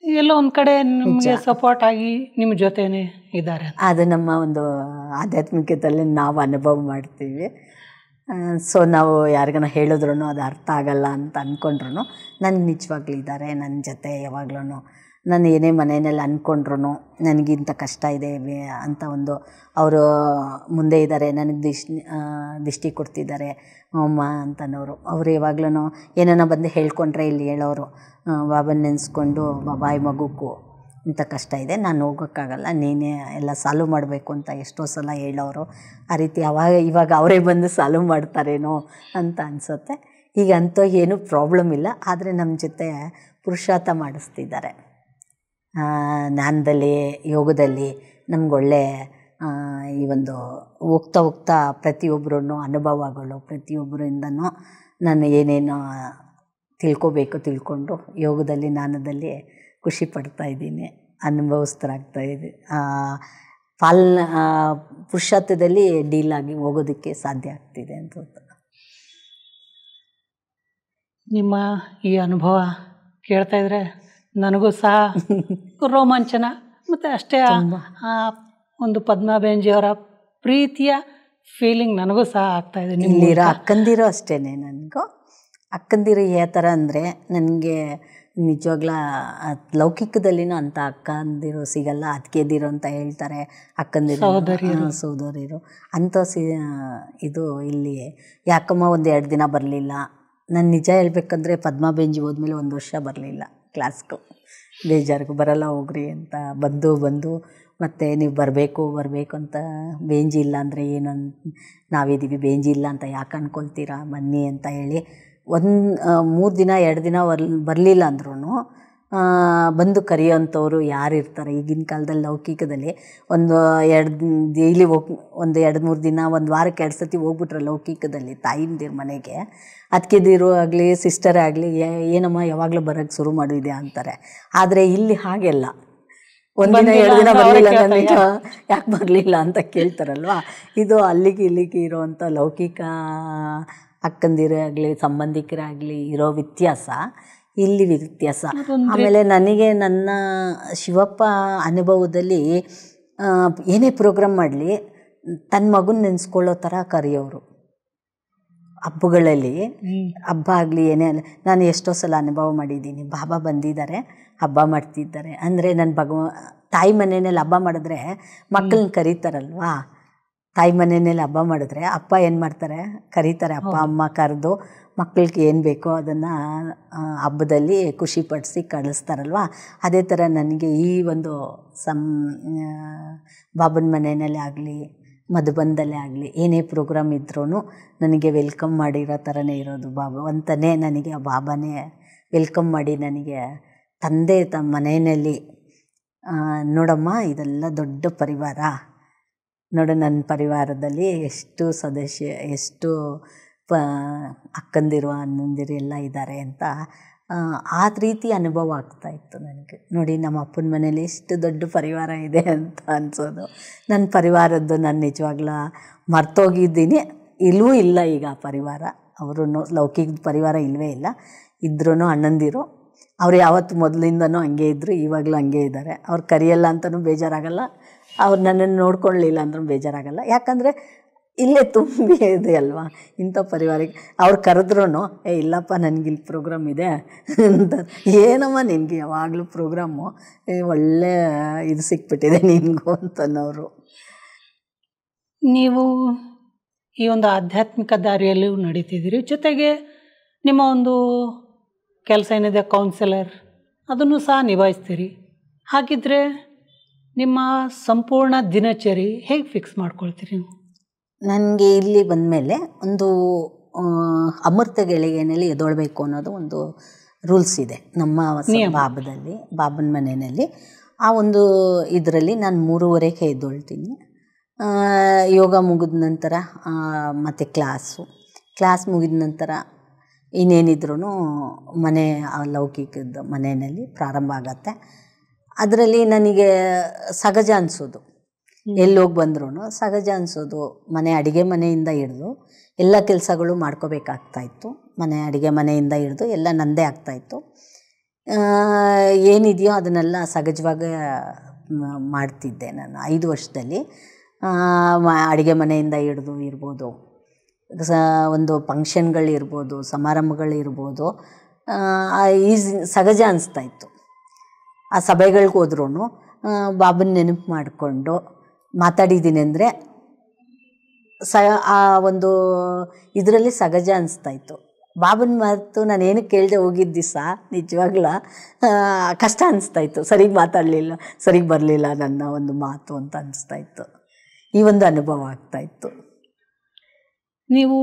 ಎಲ್ಲೋ ಒಂದು ಕಡೆ ನಿಮಗೆ ಸಪೋರ್ಟ್ ಆಗಿ ನಿಮ್ಮ ಜೊತೆನೇ ಇದ್ದಾರೆ. ಅದು ನಮ್ಮ ಒಂದು ಆಧ್ಯಾತ್ಮಿಕತೆಯಲ್ಲಿ ನಾವು ಅನುಭವ ಮಾಡ್ತೀವಿ. ಸೊ ನಾವು ಯಾರಿಗಾನ ಹೇಳಿದ್ರು ಅದು ಅರ್ಥ ಆಗಲ್ಲ ಅಂತ ಅಂದ್ಕೊಂಡ್ರು ನನಗೆ ನಿಜವಾಗ್ಲೂ ಇದ್ದಾರೆ ನನ್ನ ಜೊತೆ ಯಾವಾಗ್ಲೂ. ನಾನು ಏನೇ ಮನೆಯಲ್ಲಿ ಅಂದ್ಕೊಂಡ್ರು ನನಗಿಂತ ಕಷ್ಟ ಇದೆ ಅಂತ ಒಂದು ಅವರು ಮುಂದೆ ಇದ್ದಾರೆ, ನನಗೆ ದಿಷ್ಟಿ ಕೊಡ್ತಿದ್ದಾರೆ ಅಮ್ಮ ಅಂತನವರು. ಅವರು ಯಾವಾಗ್ಲೂ ಏನಾನ ಬಂದು ಹೇಳ್ಕೊಂಡ್ರೆ ಇಲ್ಲಿ ಹೇಳೋರು, ಬಾಬನ ನೆನೆಸ್ಕೊಂಡು ಬಾಬಾಯಿ ಮಗುಕ್ಕೂ ಇಂಥ ಕಷ್ಟ ಇದೆ, ನಾನು ಹೋಗೋಕ್ಕಾಗಲ್ಲ, ನೀನೇ ಎಲ್ಲ ಸಾಲ್ವ್ ಮಾಡಬೇಕು ಅಂತ ಎಷ್ಟೋ ಸಲ ಹೇಳೋರು. ಆ ರೀತಿ ಇವಾಗ ಅವರೇ ಬಂದು ಸಾಲ್ವ್ ಮಾಡ್ತಾರೇನೋ ಅಂತ ಅನಿಸುತ್ತೆ. ಈಗ ಅಂತೂ ಏನೂ ಪ್ರಾಬ್ಲಮ್ ಇಲ್ಲ, ಆದರೆ ನಮ್ಮ ಜೊತೆ ಪುರುಷಾರ್ಥ ಮಾಡಿಸ್ತಿದ್ದಾರೆ. ಜ್ಞಾನದಲ್ಲಿ ಯೋಗದಲ್ಲಿ ನಮಗೊಳ್ಳೆ ಈ ಒಂದು ಹೋಗ್ತಾ ಹೋಗ್ತಾ ಪ್ರತಿಯೊಬ್ಬರೂ ಅನುಭವಗಳು ಪ್ರತಿಯೊಬ್ಬರಿಂದನೂ ನಾನು ಏನೇನೋ ತಿಳ್ಕೊಂಡು ಯೋಗದಲ್ಲಿ ಜ್ಞಾನದಲ್ಲಿ ಖುಷಿ ಪಡ್ತಾಯಿದ್ದೀನಿ, ಅನುಭವಿಸ್ತಾರಾಗ್ತಾಯಿದೆ. ಪುರುಷಾರ್ಥದಲ್ಲಿ ಡೀಲಾಗಿ ಹೋಗೋದಕ್ಕೆ ಸಾಧ್ಯ ಆಗ್ತಿದೆ ಅಂತ. ನಿಮ್ಮ ಈ ಅನುಭವ ಕೇಳ್ತಾಯಿದ್ರೆ ನನಗೂ ಸಹ ರೋಮಾಂಚನ, ಮತ್ತು ಅಷ್ಟೇ ಒಂದು ಪದ್ಮಾ ಬೇಂಜಿಯವರ ಪ್ರೀತಿಯ ಫೀಲಿಂಗ್ ನನಗೂ ಸಹ ಆಗ್ತಾಯಿದೆ. ಇಲ್ಲಿರೋ ಅಕ್ಕಂದಿರೋ ಅಷ್ಟೇ ನನಗೂ ಅಕ್ಕಂದಿರು ಯಾವ ಥರ ಅಂದರೆ ನನಗೆ ನಿಜವಾಗ್ಲ ಲೌಕಿಕದಲ್ಲಿನೂ ಅಂಥ ಅಕ್ಕಂದಿರು ಸಿಗಲ್ಲ, ಅತ್ತಿಗೆದಿರು ಅಂತ ಹೇಳ್ತಾರೆ, ಅಕ್ಕಂದಿರು ಸಹೋದರಿರು ಅಂಥ ಇದು ಇಲ್ಲಿ ಯಾಕಮ್ಮ 1-2 ದಿನ ಬರಲಿಲ್ಲ. ನಾನು ನಿಜ ಹೇಳ್ಬೇಕಂದ್ರೆ ಪದ್ಮಾ ಬೇಂಜಿ ಹೋದ್ಮೇಲೆ 1 ವರ್ಷ ಬರಲಿಲ್ಲ ಕ್ಲಾಸ್ಗೂ, ಬೇಜಾರಿಗೂ ಬರಲ್ಲ ಹೋಗ್ರಿ ಅಂತ ಬಂದು ಮತ್ತು ನೀವು ಬರಬೇಕು ಅಂತ, ಬೇಂಜಿ ಇಲ್ಲ ಅಂದರೆ ಏನು ನಾವಿದ್ದೀವಿ, ಬೇಂಜಿ ಇಲ್ಲ ಅಂತ ಯಾಕೆ ಅಂದ್ಕೊಳ್ತೀರಾ, ಬನ್ನಿ ಅಂತ ಹೇಳಿ 3 ದಿನ 2 ದಿನ ಬರಲಿಲ್ಲ ಅಂದ್ರೂ ಬಂದು ಕರೆಯೋಂಥವ್ರು ಯಾರು ಇರ್ತಾರೆ ಈಗಿನ ಕಾಲದಲ್ಲಿ. ಲೌಕಿಕದಲ್ಲಿ ಡೈಲಿ 1-2-3 ದಿನ, 1 ವಾರಕ್ಕೆ 2 ಸತಿ ಹೋಗ್ಬಿಟ್ರೆ ಲೌಕಿಕದಲ್ಲಿ ತಾಯಿಂದಿರ ಮನೆಗೆ, ಅತ್ತಿಗೆದಿರು ಆಗಲಿ ಸಿಸ್ಟರೇ ಆಗಲಿ ಏನಮ್ಮ ಯಾವಾಗಲೂ ಬರೋಕ್ಕೆ ಶುರು ಮಾಡಿದ್ಯಾ ಅಂತಾರೆ. ಆದರೆ ಇಲ್ಲಿ ಹಾಗೆಲ್ಲ 1 ದಿನ 2 ದಿನ ಬರಲಿಲ್ಲ ನನಗೆ ಯಾಕೆ ಬರಲಿಲ್ಲ ಅಂತ ಕೇಳ್ತಾರಲ್ವ. ಇದು ಅಲ್ಲಿಗೆ ಇಲ್ಲಿಗೆ ಇರೋವಂಥ ಲೌಕಿಕ ಅಕ್ಕಂದಿರೇ ಆಗಲಿ ಸಂಬಂಧಿಕರಾಗಲಿ ಇರೋ ವ್ಯತ್ಯಾಸ, ಇಲ್ಲಿ ವ್ಯತ್ಯಾಸ. ಆಮೇಲೆ ನನಗೆ ನನ್ನ ಶಿವಪ್ಪ ಅನುಭವದಲ್ಲಿ ಏನೇ ಪ್ರೋಗ್ರಾಮ್ ಮಾಡಲಿ ತನ್ನ ಮಗನ ನೆನೆಸ್ಕೊಳ್ಳೋ ಥರ ಕರೆಯೋರು. ಹಬ್ಬಗಳಲ್ಲಿ ಹಬ್ಬ ಆಗಲಿ ಏನೇ ನಾನು ಎಷ್ಟೋ ಸಲ ಅನುಭವ ಮಾಡಿದ್ದೀನಿ. ಬಾಬಾ ಬಂದಿದ್ದಾರೆ, ಹಬ್ಬ ಮಾಡ್ತಿದ್ದಾರೆ ಅಂದರೆ ನನ್ನ ತಾಯಿ ಮನೆಯಲ್ಲಿ ಹಬ್ಬ ಮಾಡಿದ್ರೆ ಮಕ್ಕಳನ್ನ ಕರೀತಾರಲ್ವಾ, ತಾಯಿ ಮನೆಯಲ್ಲಿ ಹಬ್ಬ ಮಾಡಿದ್ರೆ ಅಪ್ಪ ಏನು ಮಾಡ್ತಾರೆ, ಕರೀತಾರೆ, ಅಪ್ಪ ಅಮ್ಮ ಕರೆದು ಮಕ್ಕಳಿಗೆ ಏನು ಬೇಕೋ ಅದನ್ನು ಹಬ್ಬದಲ್ಲಿ ಖುಷಿಪಡಿಸಿ ಕಳಿಸ್ತಾರಲ್ವ. ಅದೇ ಥರ ನನಗೆ ಈ ಒಂದು ಬಾಬನ ಮನೆಯಲ್ಲಿ ಆಗಲಿ ಮಧುಬನದಲ್ಲೇ ಆಗಲಿ ಏನೇ ಪ್ರೋಗ್ರಾಮ್ ಇದ್ರೂ ನನಗೆ ವೆಲ್ಕಮ್ ಮಾಡಿರೋ ಥರನೇ ಇರೋದು ಬಾಬಾ ಅಂತಲೇ. ನನಗೆ ಆ ಬಾಬಾನೇ ವೆಲ್ಕಮ್ ಮಾಡಿ ನನಗೆ ತಂದೆ ತಮ್ಮ ಮನೆಯಲ್ಲಿ ನೋಡಮ್ಮ ಇದೆಲ್ಲ ದೊಡ್ಡ ಪರಿವಾರ, ನೋಡು ನನ್ನ ಪರಿವಾರದಲ್ಲಿ ಎಷ್ಟು ಎಷ್ಟು ಅಕ್ಕಂದಿರು ಅಣ್ಣಂದಿರು ಎಲ್ಲ ಇದ್ದಾರೆ ಅಂತ ಆ ರೀತಿ ಅನುಭವ ಆಗ್ತಾಯಿತ್ತು ನನಗೆ. ನೋಡಿ ನಮ್ಮ ಅಪ್ಪನ ಮನೇಲಿ ಎಷ್ಟು ದೊಡ್ಡ ಪರಿವಾರ ಇದೆ ಅಂತ ಅನಿಸೋದು. ನನ್ನ ಪರಿವಾರದ್ದು ನಾನು ನಿಜವಾಗ್ಲೂ ಮರ್ತೋಗಿದ್ದೀನಿ, ಇಲ್ಲವೂ ಇಲ್ಲ ಈಗ ಆ ಪರಿವಾರ. ಅವರು ಲೌಕಿಕ ಪರಿವಾರ ಇಲ್ಲವೇ ಇಲ್ಲ, ಇದ್ರೂ ಅಣ್ಣಂದಿರು ಅವ್ರು ಯಾವತ್ತು ಮೊದಲಿಂದನೂ ಹಂಗೆ ಇದ್ದರು, ಇವಾಗಲೂ ಹಂಗೆ ಇದ್ದಾರೆ. ಅವ್ರು ಕರೆಯಲ್ಲ ಅಂತಲೂ ಬೇಜಾರಾಗಲ್ಲ, ಅವ್ರು ನನ್ನನ್ನು ನೋಡ್ಕೊಳ್ಳಲಿಲ್ಲ ಅಂದ್ರೂ ಬೇಜಾರಾಗಲ್ಲ. ಯಾಕಂದರೆ ಇಲ್ಲೇ ತುಂಬಿ ಇದೆ ಅಲ್ವಾ ಇಂಥ ಪರಿವಾರಕ್ಕೆ. ಅವ್ರು ಕರೆದ್ರೂ ಇಲ್ಲಪ್ಪ ನನಗಿಲ್ಲಿ ಪ್ರೋಗ್ರಾಮ್ ಇದೆ ಅಂತ, ಏನಮ್ಮ ನಿನಗೆ ಯಾವಾಗಲೂ ಪ್ರೋಗ್ರಾಮು, ಒಳ್ಳೆ ಇದು ಸಿಕ್ಬಿಟ್ಟಿದೆ ನಿನಗೂ ಅಂತನವರು. ನೀವು ಈ ಒಂದು ಆಧ್ಯಾತ್ಮಿಕ ದಾರಿಯಲ್ಲೂ ನಡೀತಿದ್ದೀರಿ, ಜೊತೆಗೆ ನಿಮ್ಮ ಒಂದು ಕೆಲಸ ಏನಿದೆ ಕೌನ್ಸಿಲರ್ ಅದನ್ನು ಸಹ ನಿಭಾಯಿಸ್ತೀರಿ. ಹಾಗಿದ್ದರೆ ನಿಮ್ಮ ಸಂಪೂರ್ಣ ದಿನಚರಿ ಹೇಗೆ ಫಿಕ್ಸ್ ಮಾಡ್ಕೊಳ್ತೀರಿ ನೀವು? ನನಗೆ ಇಲ್ಲಿ ಬಂದಮೇಲೆ ಒಂದು ಅಮೃತ ಗಳಿಗೆನಲ್ಲಿ ಎದ್ದೊಳ್ಬೇಕು ಅನ್ನೋದು ಒಂದು ರೂಲ್ಸ್ ಇದೆ ನಮ್ಮ ಬಾಬನ ಮನೆಯಲ್ಲಿ. ಆ ಒಂದು ಇದರಲ್ಲಿ ನಾನು 3:30ಕ್ಕೆ ಎದ್ದೊಳ್ತೀನಿ. ಯೋಗ ಮುಗಿದ ನಂತರ ಮತ್ತು ಕ್ಲಾಸ್ ಮುಗಿದ ನಂತರ ಇನ್ನೇನಿದ್ರೂ ಮನೆ ಲೌಕಿಕದ ಮನೆಯಲ್ಲಿ ಪ್ರಾರಂಭ ಆಗತ್ತೆ. ಅದರಲ್ಲಿ ನನಗೆ ಸಹಜ ಅನಿಸೋದು, ಎಲ್ಲೋಗಿ ಬಂದ್ರೂ ಸಹಜ ಅನಿಸೋದು. ಅಡುಗೆ ಮನೆಯಿಂದ ಹಿಡಿದು ಎಲ್ಲ ಕೆಲಸಗಳು ಮಾಡ್ಕೋಬೇಕಾಗ್ತಾಯಿತ್ತು. ಅಡುಗೆ ಮನೆಯಿಂದ ಹಿಡಿದು ಎಲ್ಲ ನನ್ನದೇ ಆಗ್ತಾಯಿತ್ತು. ಏನಿದೆಯೋ ಅದನ್ನೆಲ್ಲ ಸಹಜವಾಗಿ ಮಾಡ್ತಿದ್ದೆ ನಾನು 5 ವರ್ಷದಲ್ಲಿ. ಅಡುಗೆ ಮನೆಯಿಂದ ಹಿಡಿದು ಇರ್ಬೋದು, ಒಂದು ಫಂಕ್ಷನ್ಗಳಿರ್ಬೋದು, ಸಮಾರಂಭಗಳಿರ್ಬೋದು, ಸಹಜ ಅನಿಸ್ತಾಯಿತ್ತು. ಆ ಸಭೆಗಳಿಗೆ ಹೋದ್ರೂ ಬಾಬನ ನೆನಪು ಮಾಡಿಕೊಂಡು ಮಾತಾಡಿದ್ದೀನಿ ಅಂದರೆ ಆ ಒಂದು ಇದರಲ್ಲಿ ಸಹಜ ಅನಿಸ್ತಾಯಿತ್ತು. ಬಾಬನ ಮಾತು ನಾನು ಏನಕ್ಕೆ ಕೇಳದೆ ಹೋಗಿದ್ದ ದಿವಸ ನಿಜವಾಗ್ಲೂ ಕಷ್ಟ ಅನಿಸ್ತಾಯಿತ್ತು. ಸರಿಗೆ ಮಾತಾಡಲಿಲ್ಲ, ಸರಿಗೆ ಬರಲಿಲ್ಲ ನನ್ನ ಒಂದು ಮಾತು ಅಂತ ಅನಿಸ್ತಾಯಿತ್ತು. ಈ ಒಂದು ಅನುಭವ ಆಗ್ತಾಯಿತ್ತು. ನೀವು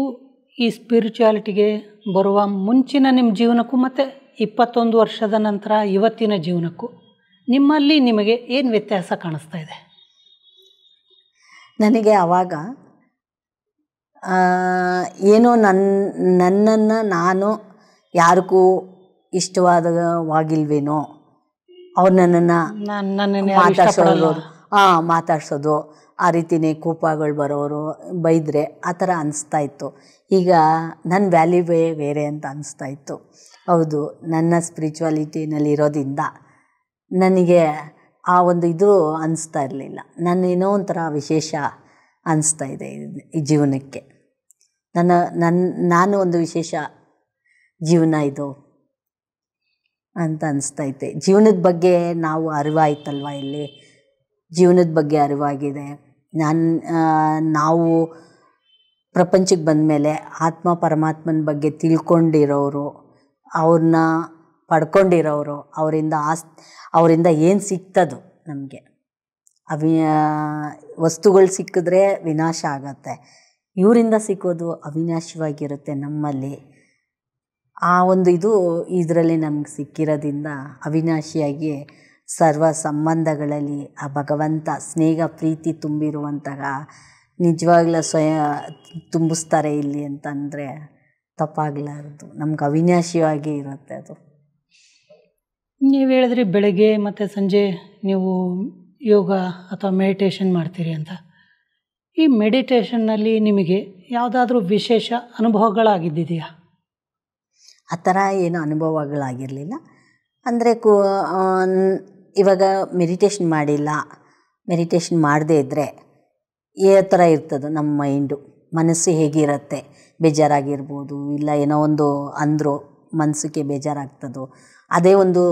ಈ ಸ್ಪಿರಿಚುಯಾಲಿಟಿಗೆ ಬರುವ ಮುಂಚಿನ ನಿಮ್ಮ ಜೀವನಕ್ಕೂ ಮತ್ತು 21 ವರ್ಷದ ನಂತರ ಇವತ್ತಿನ ಜೀವನಕ್ಕೂ ನಿಮಗೆ ಏನು ವ್ಯತ್ಯಾಸ ಕಾಣಿಸ್ತಾ ಇದೆ? ನನಗೆ ಆವಾಗ ಏನೋ ನನ್ನನ್ನು ನಾನು ಯಾರಿಗೂ ಇಷ್ಟವಾದವಾಗಿಲ್ವೇನೋ, ಅವ್ರು ನನ್ನನ್ನು ಮಾತಾಡ್ಸೋದು, ಆ ರೀತಿಯೇ ಕೋಪಗಳು ಬರೋರು, ಬೈದರೆ ಆ ಥರ ಅನಿಸ್ತಾಯಿತ್ತು. ಈಗ ನನ್ನ ವ್ಯಾಲ್ಯೂವೇ ಬೇರೆ ಅಂತ ಅನಿಸ್ತಾಯಿತ್ತು. ಹೌದು, ನನ್ನ ಸ್ಪಿರಿಚುವಾಲಿಟಿನಲ್ಲಿ ಇರೋದ್ರಿಂದ ನನಗೆ ಆ ಒಂದು ಇದು ಅನಿಸ್ತಾ ಇರಲಿಲ್ಲ. ನಾನೇನೋ ಒಂಥರ ವಿಶೇಷ ಅನಿಸ್ತಾ ಇದೆ ಈ ಜೀವನಕ್ಕೆ. ನಾನು ಒಂದು ವಿಶೇಷ ಜೀವನ ಇದು ಅಂತ ಅನಿಸ್ತೈತೆ. ಜೀವನದ ಬಗ್ಗೆ ನಾವು ಅರಿವಾಯ್ತಲ್ವ, ಇಲ್ಲಿ ಜೀವನದ ಬಗ್ಗೆ ಅರಿವಾಗಿದೆ. ನಾವು ಪ್ರಪಂಚಕ್ಕೆ ಬಂದ ಮೇಲೆ ಆತ್ಮ ಪರಮಾತ್ಮನ ಬಗ್ಗೆ ತಿಳ್ಕೊಂಡಿರೋರು, ಅವ್ರನ್ನ ಪಡ್ಕೊಂಡಿರೋರು, ಅವರಿಂದ ಏನು ಸಿಗ್ತದೋ ನಮಗೆ, ವಸ್ತುಗಳು ಸಿಕ್ಕಿದ್ರೆ ವಿನಾಶ ಆಗತ್ತೆ, ಇವರಿಂದ ಸಿಕ್ಕೋದು ಅವಿನಾಶವಾಗಿರುತ್ತೆ ನಮ್ಮಲ್ಲಿ. ಆ ಒಂದು ಇದರಲ್ಲಿ ನಮ್ಗೆ ಸಿಕ್ಕಿರೋದ್ರಿಂದ ಅವಿನಾಶಿಯಾಗಿ ಸರ್ವ ಸಂಬಂಧಗಳಲ್ಲಿ ಆ ಭಗವಂತ ಸ್ನೇಹ ಪ್ರೀತಿ ತುಂಬಿರುವಂತಹ ನಿಜವಾಗ್ಲೂ ತುಂಬಿಸ್ತಾರೆ ಇಲ್ಲಿ ಅಂತಂದರೆ ತಪ್ಪಾಗಲಾರದು. ನಮ್ಗೆ ಅವಿನಾಶಿಯಾಗಿ ಇರುತ್ತೆ ಅದು. ನೀವು ಹೇಳಿದ್ರಿ ಬೆಳಗ್ಗೆ ಮತ್ತು ಸಂಜೆ ನೀವು ಯೋಗ ಅಥವಾ ಮೆಡಿಟೇಷನ್ ಮಾಡ್ತೀರಿ ಅಂತ. ಈ ಮೆಡಿಟೇಷನ್ನಲ್ಲಿ ನಿಮಗೆ ಯಾವುದಾದ್ರೂ ವಿಶೇಷ ಅನುಭವಗಳಾಗಿದ್ದಿದೆಯಾ? ಆ ಥರ ಏನು ಅನುಭವಗಳಾಗಿರಲಿಲ್ಲ. ಅಂದರೆ ಇವಾಗ ಮೆಡಿಟೇಷನ್ ಮಾಡಿಲ್ಲ, ಮೆಡಿಟೇಷನ್ ಮಾಡದೇ ಇದ್ದರೆ ಯಾವ ಥರ ಇರ್ತದೋ ನಮ್ಮ ಮನಸ್ಸು ಹೇಗಿರುತ್ತೆ, ಬೇಜಾರಾಗಿರ್ಬೋದು, ಇಲ್ಲ ಏನೋ ಒಂದು ಅಂದರು ಮನಸ್ಸಿಗೆ ಬೇಜಾರಾಗ್ತದೋ, ಅದೇ ಒಂದು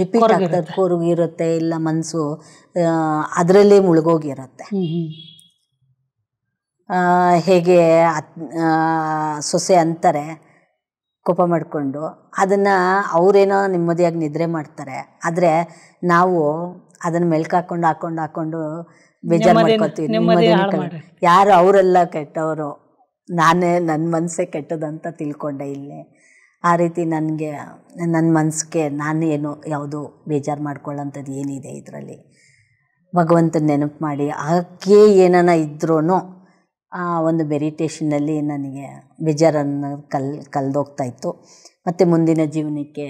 ರಿಪೀಟ್ ಆಗ್ತದೆ, ಕೊರಗಿರುತ್ತೆ, ಇಲ್ಲ ಮನಸ್ಸು ಅದರಲ್ಲೇ ಮುಳುಗೋಗಿರುತ್ತೆ. ಹೇಗೆ ಸೊಸೆ ಅಂತಾರೆ ಕೋಪ ಮಾಡಿಕೊಂಡು, ಅದನ್ನು ಅವರೇನೋ ನೆಮ್ಮದಿಯಾಗಿ ನಿದ್ರೆ ಮಾಡ್ತಾರೆ, ಆದರೆ ನಾವು ಅದನ್ನು ಹಾಕ್ಕೊಂಡು ಬೇಜಾರು ಮಾಡ್ಕೊತೀವಿ. ಯಾರು ಅವರೆಲ್ಲ ಕೆಟ್ಟವರು, ನನ್ನ ಮನಸ್ಸೇ ಕೆಟ್ಟದಂತ ತಿಳ್ಕೊಂಡೆ ಇಲ್ಲೇ. ಆ ರೀತಿ ನನಗೆ ನನ್ನ ಮನಸ್ಸಿಗೆ ನಾನೇನು ಯಾವುದು ಬೇಜಾರು ಮಾಡ್ಕೊಳ್ಳೋಂಥದ್ದು ಏನಿದೆ ಇದರಲ್ಲಿ, ಭಗವಂತನ ನೆನಪು ಮಾಡಿ ಹಾಗೆ ಏನಾನ ಇದ್ರೂ ಆ ಒಂದು ಮೆಡಿಟೇಷನ್ನಲ್ಲಿ ನನಗೆ ಬೇಜಾರನ್ನು ಕಳೆದೋಗ್ತಾಯಿತ್ತು. ಮತ್ತು ಮುಂದಿನ ಜೀವನಕ್ಕೆ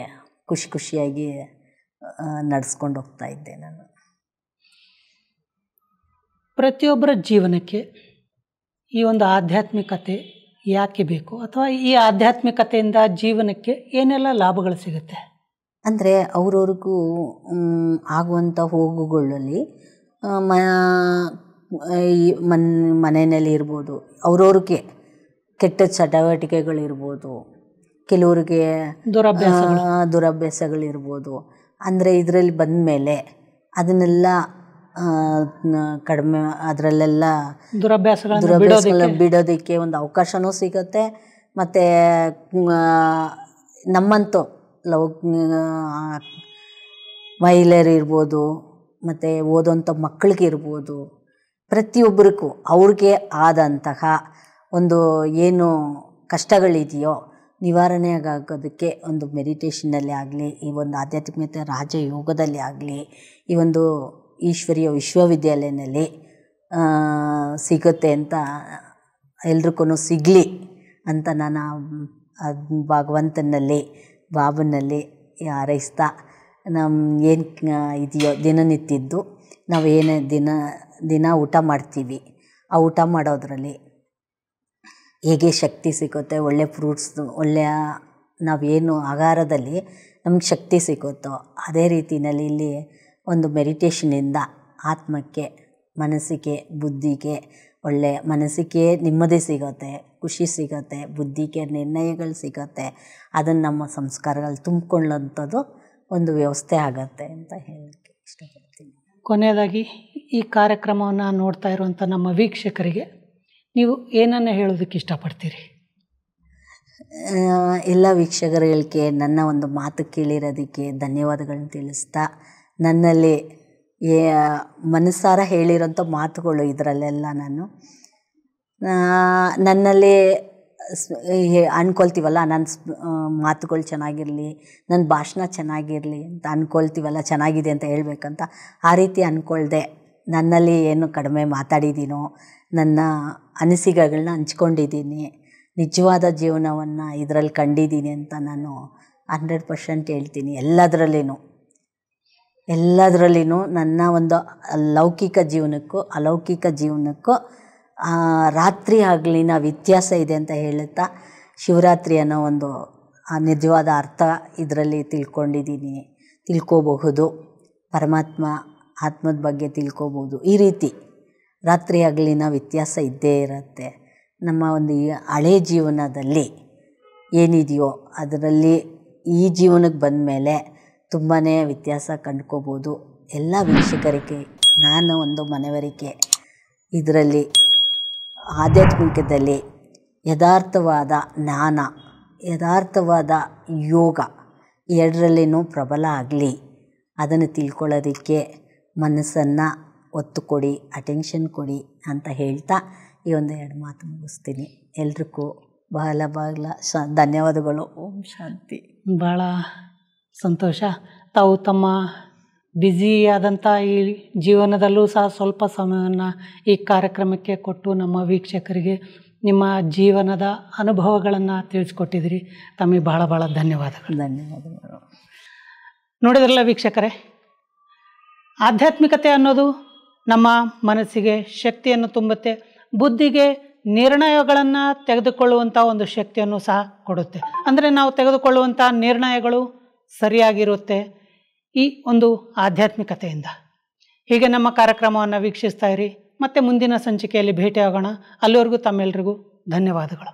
ಖುಷಿಯಾಗಿ ನಡೆಸ್ಕೊಂಡು ಹೋಗ್ತಾಯಿದ್ದೆ ನಾನು. ಪ್ರತಿಯೊಬ್ಬರ ಜೀವನಕ್ಕೆ ಈ ಒಂದು ಆಧ್ಯಾತ್ಮಿಕತೆ ಯಾಕೆ ಬೇಕು, ಅಥವಾ ಈ ಆಧ್ಯಾತ್ಮಿಕತೆಯಿಂದ ಜೀವನಕ್ಕೆ ಏನೆಲ್ಲ ಲಾಭಗಳು ಸಿಗುತ್ತೆ? ಅಂದರೆ ಅವ್ರವ್ರಿಗೂ ಆಗುವಂಥ ಹೋಗುಗಳಲ್ಲಿ ಮನೆಯಲ್ಲಿ ಇರ್ಬೋದು, ಅವ್ರವ್ರಿಗೆ ಕೆಟ್ಟ ಚಟುವಟಿಕೆಗಳಿರ್ಬೋದು, ಕೆಲವ್ರಿಗೆ ದುರಭ್ಯಾಸಗಳಿರ್ಬೋದು. ಅಂದರೆ ಇದರಲ್ಲಿ ಬಂದ ಮೇಲೆ ಅದನ್ನೆಲ್ಲ ಕಡಿಮೆ, ಅದರಲ್ಲೆಲ್ಲ ದುರಭ್ಯಾಸಗಳನ್ನ ಬಿಡೋದಕ್ಕೆ ಒಂದು ಅವಕಾಶವೂ ಸಿಗುತ್ತೆ. ಮತ್ತು ನಮ್ಮಂತೂ ಮಹಿಳೆಯರಿರ್ಬೋದು, ಮತ್ತು ಓದೋಂಥ ಮಕ್ಕಳಿಗಿರ್ಬೋದು, ಪ್ರತಿಯೊಬ್ಬರಿಗೂ ಅವ್ರಿಗೆ ಆದಂತಹ ಒಂದು ಏನು ಕಷ್ಟಗಳಿದೆಯೋ ನಿವಾರಣೆ ಆಗೋದಕ್ಕೆ ಒಂದು ಮೆಡಿಟೇಷನ್ನಲ್ಲಿ ಆಗಲಿ, ಈ ಒಂದು ಆಧ್ಯಾತ್ಮಿಕತೆ ರಾಜಯೋಗದಲ್ಲಿ ಆಗಲಿ, ಈ ಒಂದು ಈಶ್ವರೀಯ ವಿಶ್ವವಿದ್ಯಾಲಯದಲ್ಲಿ ಸಿಗುತ್ತೆ ಅಂತ ಎಲ್ರಿಗೂ ಸಿಗಲಿ ಅಂತ ನಾನು ಭಗವಂತನಲ್ಲಿ ಬಾಬನಲ್ಲಿ ಹಾರೈಸ್ತಾ ನಮ್ಮ ಏನು ಇದೆಯೋ ದಿನನಿತ್ಯದ್ದು ನಾವು ಏನೇ ದಿನ ಊಟ ಮಾಡ್ತೀವಿ, ಆ ಊಟ ಮಾಡೋದ್ರಲ್ಲಿ ಹೇಗೆ ಶಕ್ತಿ ಸಿಗುತ್ತೆ, ಒಳ್ಳೆ ಫ್ರೂಟ್ಸ್, ಒಳ್ಳೆಯ ನಾವೇನು ಆಹಾರದಲ್ಲಿ ನಮ್ಗೆ ಶಕ್ತಿ ಸಿಗುತ್ತೋ ಅದೇ ರೀತಿಯಲ್ಲಿ ಇಲ್ಲಿ ಒಂದು ಮೆಡಿಟೇಷನಿಂದ ಆತ್ಮಕ್ಕೆ, ಮನಸ್ಸಿಗೆ, ಬುದ್ಧಿಗೆ ಒಳ್ಳೆಯ ಮನಸ್ಸಿಗೆ ನೆಮ್ಮದಿ ಸಿಗುತ್ತೆ, ಖುಷಿ ಸಿಗುತ್ತೆ, ಬುದ್ಧಿಗೆ ನಿರ್ಣಯಗಳು ಸಿಗುತ್ತೆ. ಅದನ್ನು ನಮ್ಮ ಸಂಸ್ಕಾರಗಳು ತುಂಬಿಕೊಳ್ಳೋಂಥದ್ದು ಒಂದು ವ್ಯವಸ್ಥೆ ಆಗತ್ತೆ ಅಂತ ಹೇಳೋಕ್ಕೆ ಇಷ್ಟಪಡ್ತೀನಿ. ಕೊನೆಯದಾಗಿ ಈ ಕಾರ್ಯಕ್ರಮವನ್ನು ನೋಡ್ತಾ ಇರುವಂಥ ನಮ್ಮ ವೀಕ್ಷಕರಿಗೆ ನೀವು ಏನನ್ನು ಹೇಳೋದಕ್ಕೆ ಇಷ್ಟಪಡ್ತೀರಿ? ಎಲ್ಲ ವೀಕ್ಷಕರುಗಳಿಗೆ ನನ್ನ ಒಂದು ಮಾತು ಕೇಳಿರೋದಕ್ಕೆ ಧನ್ಯವಾದಗಳನ್ನ ತಿಳಿಸ್ತಾ, ನನ್ನಲ್ಲಿ ಮನಸ್ಸಾರ ಹೇಳಿರೋಂಥ ಮಾತುಗಳು ಇದರಲ್ಲೆಲ್ಲ ನಾನು ನನ್ನಲ್ಲಿ ಅಂದ್ಕೊಳ್ತೀವಲ್ಲ, ನನ್ನ ಮಾತುಗಳು ಚೆನ್ನಾಗಿರಲಿ, ನನ್ನ ಭಾಷಣ ಚೆನ್ನಾಗಿರಲಿ ಅಂತ ಅಂದ್ಕೊಳ್ತೀವಲ್ಲ, ಚೆನ್ನಾಗಿದೆ ಅಂತ ಹೇಳ್ಬೇಕಂತ ಆ ರೀತಿ ಅಂದ್ಕೊಳ್ದೆ ನನ್ನಲ್ಲಿ ಏನು ಕಡಿಮೆ ಮಾತಾಡಿದ್ದೀನೋ, ನನ್ನ ಅನಿಸಿಕೆಗಳನ್ನ ಹಂಚ್ಕೊಂಡಿದ್ದೀನಿ, ನಿಜವಾದ ಜೀವನವನ್ನು ಇದರಲ್ಲಿ ಕಂಡಿದ್ದೀನಿ ಅಂತ ನಾನು 100% ಹೇಳ್ತೀನಿ. ಎಲ್ಲದರಲ್ಲಿನೂ ನನ್ನ ಒಂದು ಲೌಕಿಕ ಜೀವನಕ್ಕೂ ಅಲೌಕಿಕ ಜೀವನಕ್ಕೂ ರಾತ್ರಿ ಹಗಲಿನ ವ್ಯತ್ಯಾಸ ಇದೆ ಅಂತ ಹೇಳುತ್ತಾ, ಶಿವರಾತ್ರಿ ಅನ್ನೋ ಒಂದು ನಿಜವಾದ ಅರ್ಥ ಇದರಲ್ಲಿ ತಿಳ್ಕೋಬಹುದು. ಪರಮಾತ್ಮ ಆತ್ಮದ ಬಗ್ಗೆ ತಿಳ್ಕೋಬೋದು. ಈ ರೀತಿ ರಾತ್ರಿ ಹಗಲಿನ ವ್ಯತ್ಯಾಸ ಇದ್ದೇ ಇರುತ್ತೆ. ನಮ್ಮ ಒಂದು ಹಳೆ ಜೀವನದಲ್ಲಿ ಏನಿದೆಯೋ ಅದರಲ್ಲಿ ಈ ಜೀವನಕ್ಕೆ ಬಂದ ಮೇಲೆ ತುಂಬಾ ವ್ಯತ್ಯಾಸ ಕಂಡ್ಕೋಬೋದು. ಎಲ್ಲ ವೀಕ್ಷಕರಿಗೆ ನಾನು ಒಂದು ಮನವರಿಕೆ, ಇದರಲ್ಲಿ ಆಧ್ಯಾತ್ಮಿಕದಲ್ಲಿ ಯಥಾರ್ಥವಾದ ಜ್ಞಾನ, ಯಥಾರ್ಥವಾದ ಯೋಗ ಎರಡರಲ್ಲಿನೂ ಪ್ರಬಲ ಆಗಲಿ, ಅದನ್ನು ತಿಳ್ಕೊಳ್ಳೋದಕ್ಕೆ ಮನಸ್ಸನ್ನು ಒತ್ತು ಕೊಡಿ, ಅಟೆನ್ಷನ್ ಕೊಡಿ ಅಂತ ಹೇಳ್ತಾ ಈ ಒಂದು 2 ಮಾತು ಮುಗಿಸ್ತೀನಿ. ಎಲ್ರಿಗೂ ಬಹಳ ಧನ್ಯವಾದಗಳು. ಓಂ ಶಾಂತಿ. ಭಾಳ ಸಂತೋಷ. ತಾವು ತಮ್ಮ ಬ್ಯುಸಿಯಾದಂಥ ಈ ಜೀವನದಲ್ಲೂ ಸಹ ಸ್ವಲ್ಪ ಸಮಯವನ್ನು ಈ ಕಾರ್ಯಕ್ರಮಕ್ಕೆ ಕೊಟ್ಟು ನಮ್ಮ ವೀಕ್ಷಕರಿಗೆ ನಿಮ್ಮ ಜೀವನದ ಅನುಭವಗಳನ್ನು ತಿಳಿಸ್ಕೊಟ್ಟಿದ್ದೀರಿ. ತಮಗೆ ಭಾಳ ಭಾಳ ಧನ್ಯವಾದಗಳು. ನೋಡಿದ್ರಲ್ಲ ವೀಕ್ಷಕರೇ, ಆಧ್ಯಾತ್ಮಿಕತೆ ಅನ್ನೋದು ನಮ್ಮ ಮನಸ್ಸಿಗೆ ಶಕ್ತಿಯನ್ನು ತುಂಬುತ್ತೆ, ಬುದ್ಧಿಗೆ ನಿರ್ಣಯಗಳನ್ನು ತೆಗೆದುಕೊಳ್ಳುವಂಥ ಒಂದು ಶಕ್ತಿಯನ್ನು ಸಹ ಕೊಡುತ್ತೆ. ಅಂದರೆ ನಾವು ತೆಗೆದುಕೊಳ್ಳುವಂಥ ನಿರ್ಣಯಗಳು ಸರಿಯಾಗಿರುತ್ತೆ ಈ ಒಂದು ಆಧ್ಯಾತ್ಮಿಕತೆಯಿಂದ. ಹೀಗೆ ನಮ್ಮ ಕಾರ್ಯಕ್ರಮವನ್ನು ವೀಕ್ಷಿಸ್ತಾ ಇರಿ. ಮತ್ತೆ ಮುಂದಿನ ಸಂಚಿಕೆಯಲ್ಲಿ ಭೇಟಿಯಾಗೋಣ. ಅಲ್ಲಿವರೆಗೂ ತಮ್ಮೆಲ್ಲರಿಗೂ ಧನ್ಯವಾದಗಳು.